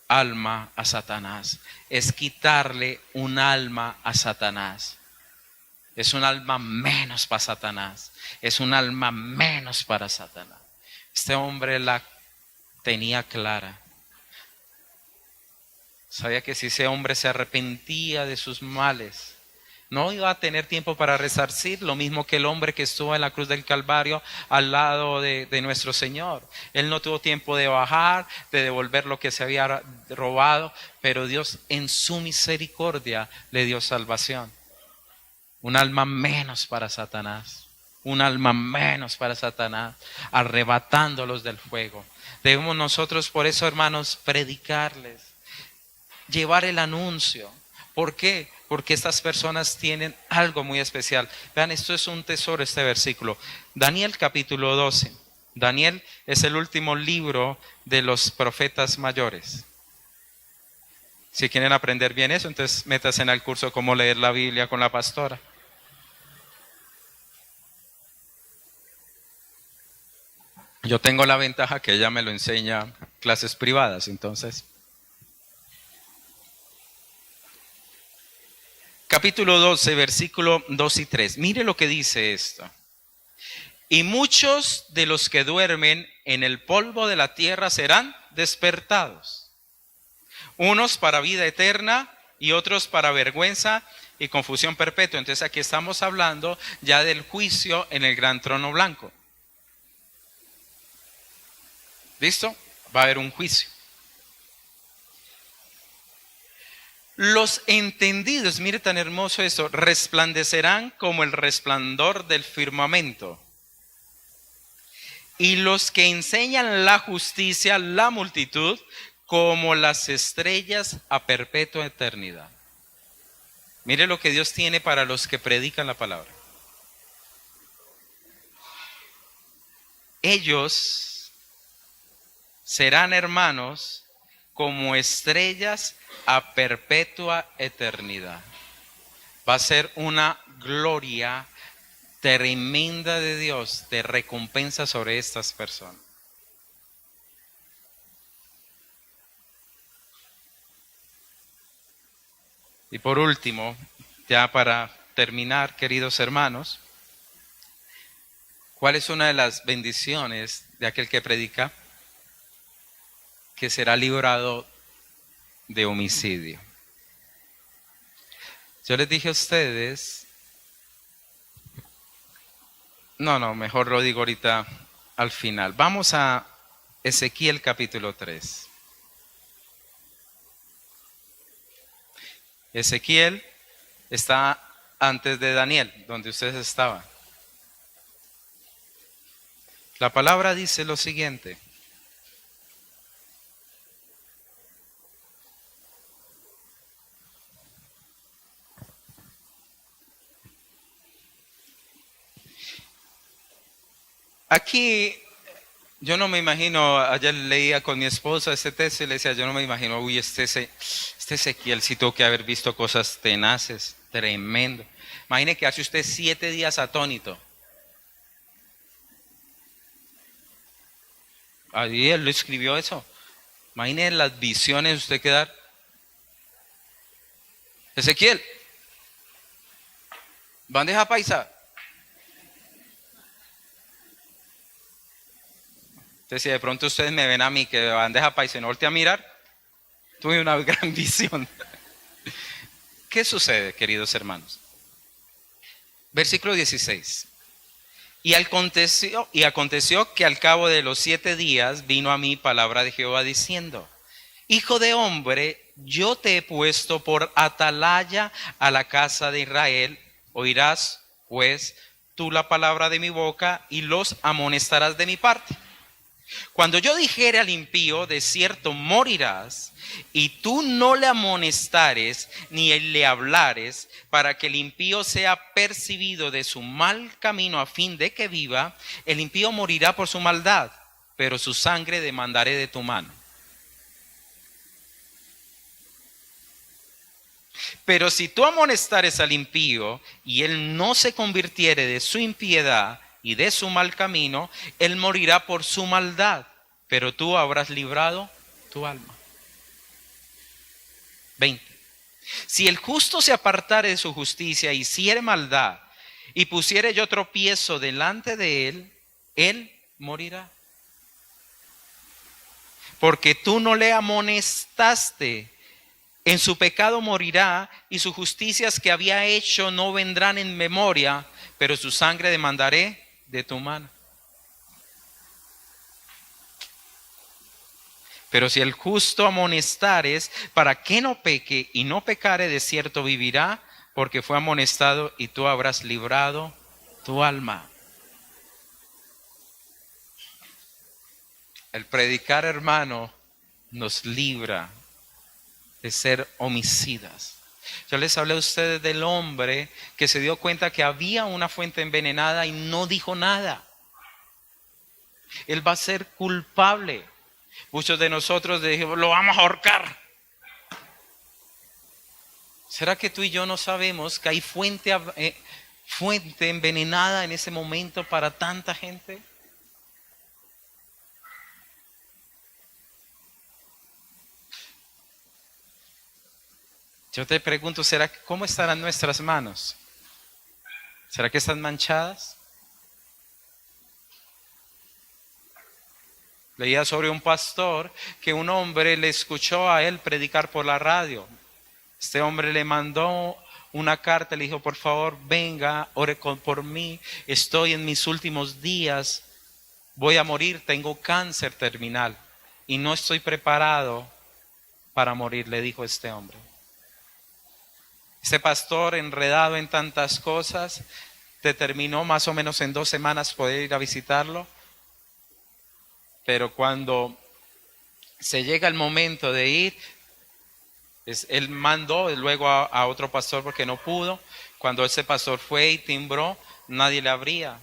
alma a Satanás, es quitarle un alma a Satanás. Es un alma menos para Satanás, es un alma menos para Satanás. Este hombre la tenía clara. Sabía que si ese hombre se arrepentía de sus males, no iba a tener tiempo para resarcir, lo mismo que el hombre que estuvo en la cruz del Calvario al lado de nuestro Señor. Él no tuvo tiempo de bajar, de devolver lo que se había robado, pero Dios en su misericordia le dio salvación. Un alma menos para Satanás, un alma menos para Satanás, arrebatándolos del fuego. Debemos nosotros, por eso, hermanos, predicarles, llevar el anuncio. ¿Por qué? Porque estas personas tienen algo muy especial. Vean, esto es un tesoro, este versículo. Daniel capítulo 12. Daniel es el último libro de los profetas mayores. Si quieren aprender bien eso, entonces métanse en el curso Cómo leer la Biblia con la pastora. Yo tengo la ventaja que ella me lo enseña en clases privadas, entonces. Capítulo 12, versículo 2 y 3. Mire lo que dice esto. Y muchos de los que duermen en el polvo de la tierra serán despertados. Unos para vida eterna y otros para vergüenza y confusión perpetua. Entonces aquí estamos hablando ya del juicio en el gran trono blanco. ¿Listo? Va a haber un juicio. Los entendidos, mire tan hermoso eso, resplandecerán como el resplandor del firmamento. Y los que enseñan la justicia, la multitud, como las estrellas a perpetua eternidad. Mire lo que Dios tiene para los que predican la palabra. Ellos serán, hermanos, como estrellas a perpetua eternidad. Va a ser una gloria tremenda de Dios, de recompensa sobre estas personas. Y por último, ya para terminar, queridos hermanos, ¿cuál es una de las bendiciones de aquel que predica? Que será librado de homicidio. Yo les dije a ustedes, mejor lo digo ahorita al final. Vamos a Ezequiel capítulo 3. Ezequiel está antes de Daniel, donde ustedes estaban. La palabra dice lo siguiente. Aquí yo no me imagino, ayer leía con mi esposa este texto y le decía, yo no me imagino, este Ezequiel sí tuvo que haber visto cosas tenaces, tremendo. Imagine que hace usted 7 días atónito. Ahí él lo escribió eso. Imagine las visiones usted que dar. Ezequiel, bandeja paisa. Entonces, si de pronto ustedes me ven a mí que bandeja paisa y no volteé a mirar, tuve una gran visión. ¿Qué sucede, queridos hermanos? Versículo 16. Y aconteció que al cabo de los 7 días vino a mí palabra de Jehová diciendo: Hijo de hombre, yo te he puesto por atalaya a la casa de Israel. Oirás, pues, tú la palabra de mi boca y los amonestarás de mi parte. Cuando yo dijere al impío, de cierto morirás, y tú no le amonestares ni le hablares, para que el impío sea percibido de su mal camino a fin de que viva, el impío morirá por su maldad, pero su sangre demandaré de tu mano. Pero si tú amonestares al impío y él no se convirtiere de su impiedad y de su mal camino, él morirá por su maldad, pero tú habrás librado tu alma. 20. Si el justo se apartare de su justicia, hiciere maldad, y pusiere yo tropiezo delante de él, él morirá. Porque tú no le amonestaste, en su pecado morirá, y sus justicias que había hecho no vendrán en memoria, pero su sangre demandaré de tu mano. Pero si el justo amonestares, para que no peque y no pecare, de cierto vivirá, porque fue amonestado y tú habrás librado tu alma. El predicar, hermano, nos libra de ser homicidas. Yo les hablé a ustedes del hombre que se dio cuenta que había una fuente envenenada y no dijo nada. Él va a ser culpable. Muchos de nosotros dijimos, lo vamos a ahorcar. ¿Será que tú y yo no sabemos que hay fuente envenenada en ese momento para tanta gente? Yo te pregunto, ¿cómo estarán nuestras manos? ¿Será que están manchadas? Leía sobre un pastor que un hombre le escuchó a él predicar por la radio. Este hombre le mandó una carta, le dijo, por favor, venga, ore por mí. Estoy en mis últimos días, voy a morir, tengo cáncer terminal y no estoy preparado para morir, le dijo este hombre. Ese pastor, enredado en tantas cosas, determinó más o menos en 2 semanas poder ir a visitarlo. Pero cuando se llega el momento de ir, él mandó luego a otro pastor porque no pudo. Cuando ese pastor fue y timbró, nadie le abría.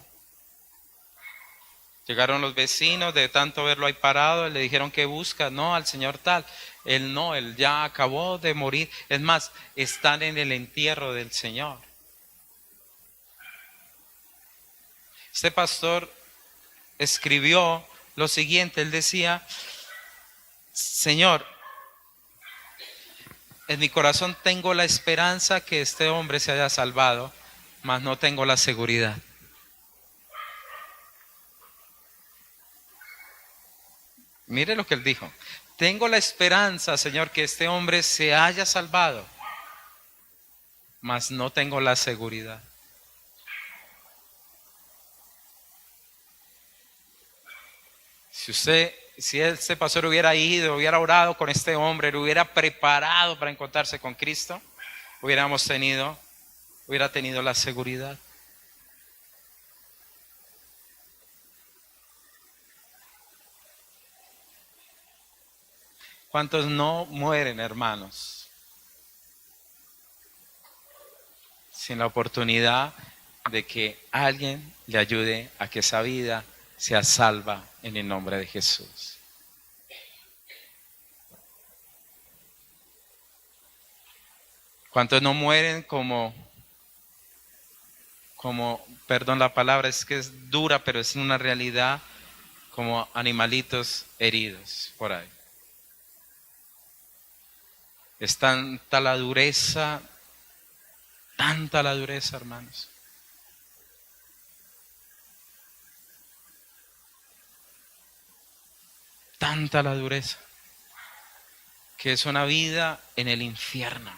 Llegaron los vecinos, de tanto verlo ahí parado, le dijeron que busca, no, al señor tal. Él no, él ya acabó de morir. Es más, están en el entierro del Señor. Este pastor escribió lo siguiente, él decía, Señor, en mi corazón tengo la esperanza que este hombre se haya salvado, mas no tengo la seguridad. Mire lo que él dijo. Tengo la esperanza, Señor, que este hombre se haya salvado, mas no tengo la seguridad. Si ese pastor hubiera ido, hubiera orado con este hombre, lo hubiera preparado para encontrarse con Cristo, hubiera tenido la seguridad. ¿Cuántos no mueren, hermanos, sin la oportunidad de que alguien le ayude a que esa vida sea salva en el nombre de Jesús? ¿Cuántos no mueren perdón la palabra, es que es dura, pero es una realidad, como animalitos heridos por ahí? Es tanta la dureza, hermanos. Tanta la dureza, que es una vida en el infierno.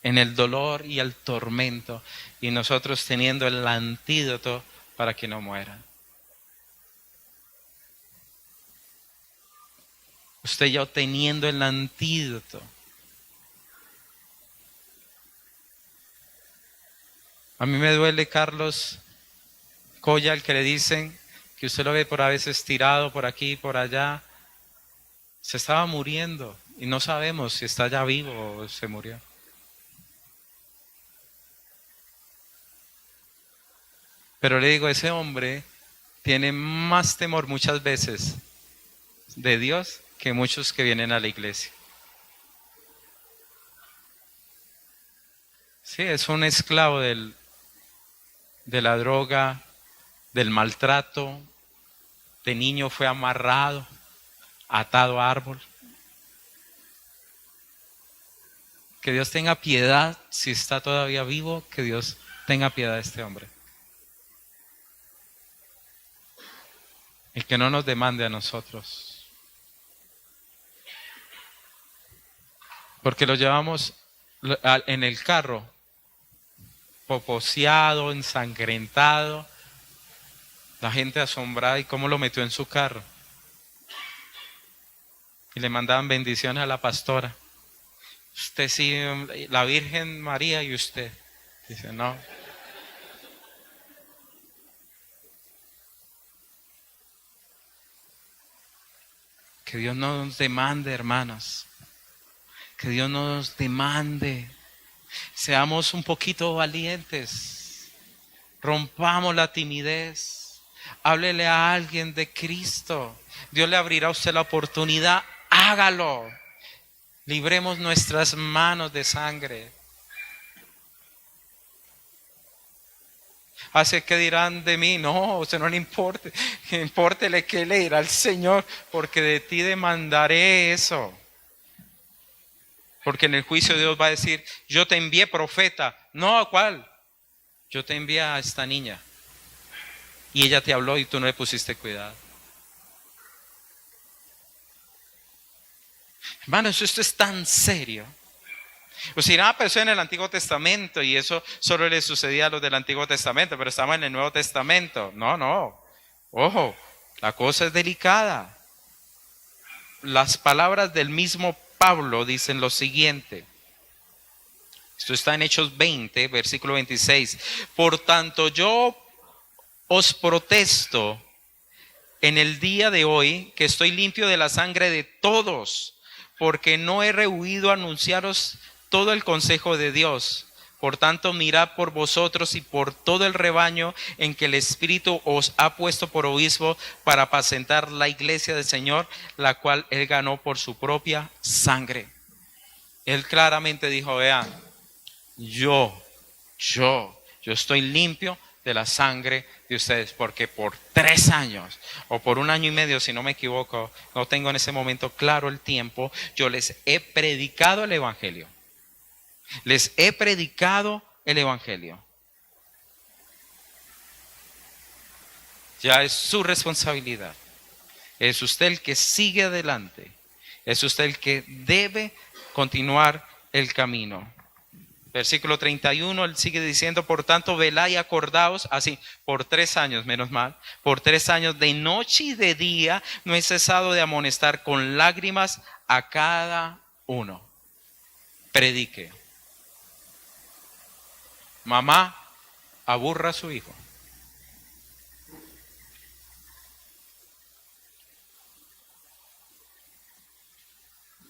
en el dolor y el tormento, y nosotros teniendo el antídoto para que no mueran. Usted ya teniendo el antídoto. A mí me duele, Carlos Colla, el que le dicen que usted lo ve por a veces tirado por aquí y por allá. Se estaba muriendo y no sabemos si está ya vivo o se murió. Pero le digo, ese hombre tiene más temor muchas veces de Dios que muchos que vienen a la iglesia. Sí, es un esclavo de la droga, del maltrato. De niño fue amarrado, atado a árbol. Que Dios tenga piedad, si está todavía vivo, que Dios tenga piedad de este hombre. Y que no nos demande a nosotros. Porque lo llevamos en el carro, poposeado, ensangrentado. La gente asombrada, ¿y cómo lo metió en su carro? Y le mandaban bendiciones a la pastora. Usted sí, la Virgen María y usted. Dice, no. Que Dios no nos demande, hermanos. Que Dios no nos demande. Seamos un poquito valientes. Rompamos la timidez. Háblele a alguien de Cristo. Dios le abrirá a usted la oportunidad. Hágalo. Libremos nuestras manos de sangre. ¿Hace qué dirán de mí? No, a usted no le importe. Impórtele qué le dirá el Señor, porque de ti demandaré eso. Porque en el juicio Dios va a decir, yo te envié profeta. No, ¿a cuál? Yo te envié a esta niña. Y ella te habló y tú no le pusiste cuidado. Hermanos, esto es tan serio. Pues si nada pasó en el Antiguo Testamento y eso solo le sucedía a los del Antiguo Testamento, pero estamos en el Nuevo Testamento. No. Ojo, la cosa es delicada. Las palabras del mismo Pablo dicen lo siguiente. Esto está en Hechos 20, versículo 26. Por tanto, yo os protesto en el día de hoy que estoy limpio de la sangre de todos, porque no he rehuido anunciaros todo el consejo de Dios. Por tanto, mirad por vosotros y por todo el rebaño en que el Espíritu os ha puesto por obispo para apacentar la iglesia del Señor, la cual él ganó por su propia sangre. Él claramente dijo, vean, yo estoy limpio de la sangre de ustedes, porque por 3 años o por 1 año y medio, si no me equivoco, no tengo en ese momento claro el tiempo, yo les he predicado el Evangelio. Les he predicado el Evangelio. Ya es su responsabilidad. Es usted el que sigue adelante. Es usted el que debe continuar el camino. Versículo 31, él sigue diciendo, por tanto, velad y acordaos, así, por 3 años, menos mal, por 3 años de noche y de día, no he cesado de amonestar con lágrimas a cada uno. Predique. Mamá, aburra a su hijo.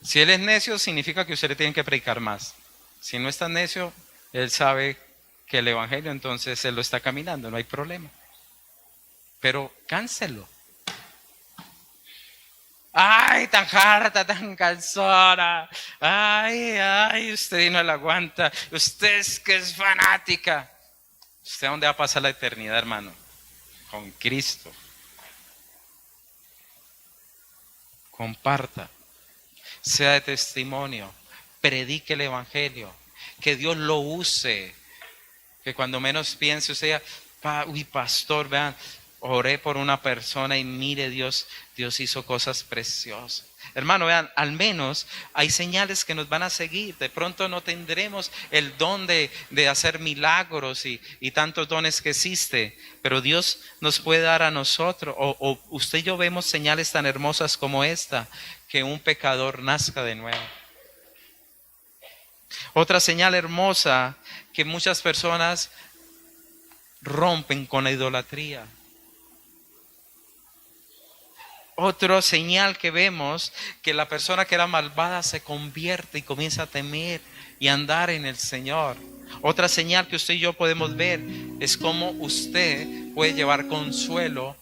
Si él es necio, significa que usted le tiene que predicar más. Si no está necio, él sabe que el Evangelio, entonces él lo está caminando, no hay problema. Pero cánselo. Ay, tan harta, tan cansona. Ay, usted no la aguanta. Usted es que es fanática. ¿Usted dónde va a pasar la eternidad, hermano? Con Cristo. Comparta. Sea de testimonio. Predique el Evangelio. Que Dios lo use. Que cuando menos piense usted, uy, pastor, vean, oré por una persona y mire, Dios hizo cosas preciosas. Hermano, vean, al menos hay señales que nos van a seguir. De pronto no tendremos el don de hacer milagros y tantos dones que existe, pero Dios nos puede dar a nosotros, o usted y yo vemos señales tan hermosas como esta, que un pecador nazca de nuevo. Otra señal hermosa, que muchas personas rompen con la idolatría. Otra señal que vemos, que la persona que era malvada se convierte y comienza a temer y andar en el Señor. Otra señal que usted y yo podemos ver es cómo usted puede llevar consuelo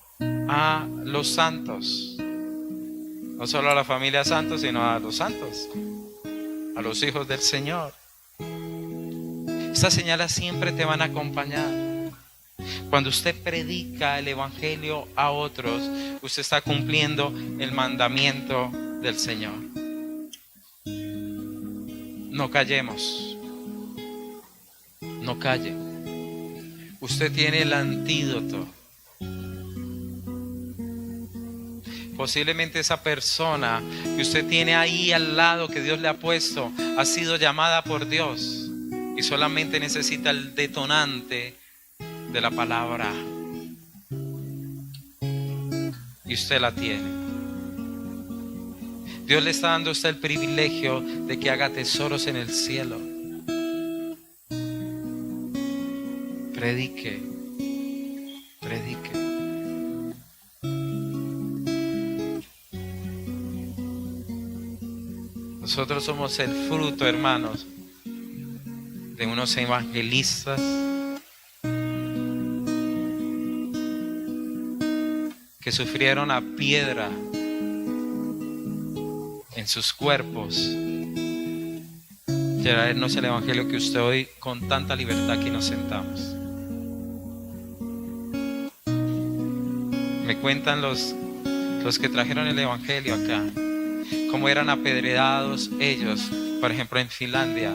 a los santos. No solo a la familia santos, sino a los santos, a los hijos del Señor. Estas señales siempre te van a acompañar. Cuando usted predica el evangelio a otros, usted está cumpliendo el mandamiento del Señor. No callemos. No calle. Usted tiene el antídoto. Posiblemente esa persona que usted tiene ahí al lado, que Dios le ha puesto, ha sido llamada por Dios y solamente necesita el detonante de la palabra, y usted la tiene. Dios le está dando a usted el privilegio de que haga tesoros en el cielo. Predique, predique. Nosotros somos el fruto, hermanos, de unos evangelistas que sufrieron a piedra en sus cuerpos, traernos el evangelio que usted hoy con tanta libertad aquí nos sentamos. Me cuentan los que trajeron el evangelio acá, cómo eran apedreados ellos. Por ejemplo, en Finlandia,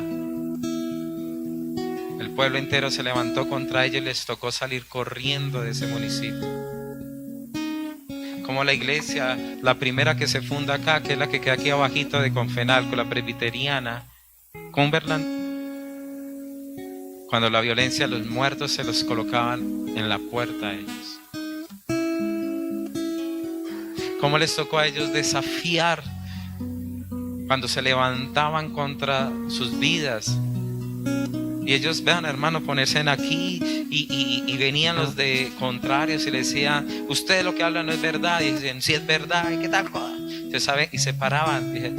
el pueblo entero se levantó contra ellos y les tocó salir corriendo de ese municipio. Como la iglesia, la primera que se funda acá, que es la que queda aquí abajito de Confenalco, la presbiteriana, Cumberland, cuando la violencia, los muertos se los colocaban en la puerta a ellos. Cómo les tocó a ellos desafiar cuando se levantaban contra sus vidas. Y ellos, vean, hermano, ponerse en aquí y venían los de contrarios y le decían, usted lo que habla no es verdad. Y dicen, sí es verdad, ¿y qué tal? Usted sabe, y se paraban. Dije,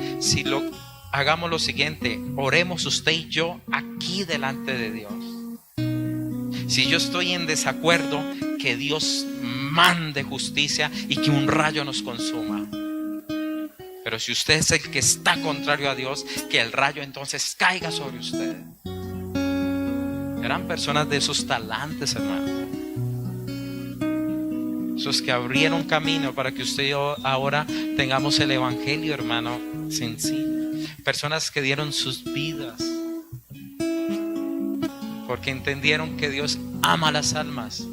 hagamos lo siguiente, oremos usted y yo aquí delante de Dios. Si yo estoy en desacuerdo, que Dios mande justicia y que un rayo nos consuma. Pero si usted es el que está contrario a Dios, que el rayo entonces caiga sobre usted. Eran personas de esos talantes, hermano. Esos que abrieron camino para que usted y yo ahora tengamos el evangelio, hermano, sencillo. Personas que dieron sus vidas porque entendieron que Dios ama las almas.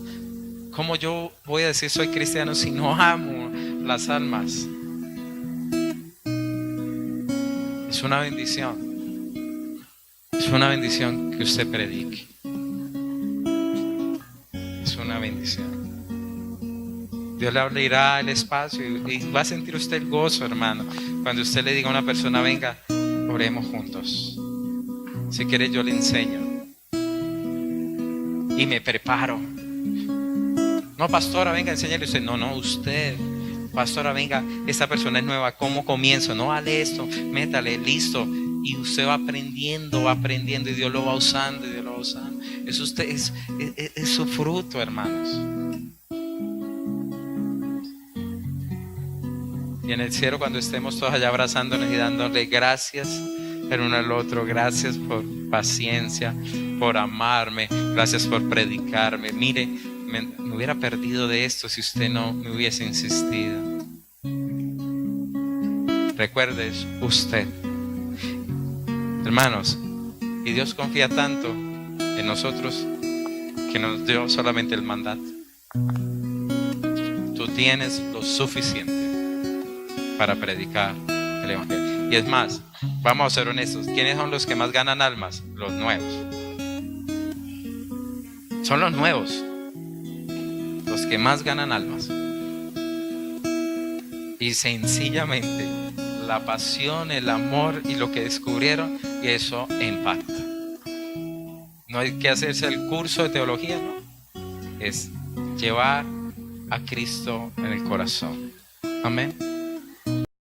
¿Cómo yo voy a decir soy cristiano si no amo las almas? Es una bendición. Es una bendición que usted predique. Es una bendición. Dios le abrirá el espacio y va a sentir usted el gozo, hermano, cuando usted le diga a una persona, venga, oremos juntos. Si quiere yo le enseño y me preparo. No, pastora, venga, enséñale usted. No, usted. Pastora, venga, esta persona es nueva, ¿cómo comienzo? No, hale esto, métale, listo. Y usted va aprendiendo y Dios lo va usando Eso usted es su fruto, hermanos. Y en el cielo, cuando estemos todos allá abrazándonos y dándole gracias el uno al otro, gracias por paciencia, por amarme, gracias por predicarme. Mire, me hubiera perdido de esto si usted no me hubiese insistido. Recuerde, es usted. Hermanos, y Dios confía tanto en nosotros que nos dio solamente el mandato. Tú tienes lo suficiente para predicar el Evangelio. Y es más, vamos a ser honestos, ¿quiénes son los que más ganan almas? Los nuevos. Son los nuevos los que más ganan almas. Y sencillamente la pasión, el amor y lo que descubrieron, y eso impacta. No hay que hacerse el curso de teología, no. Es llevar a Cristo en el corazón. Amén.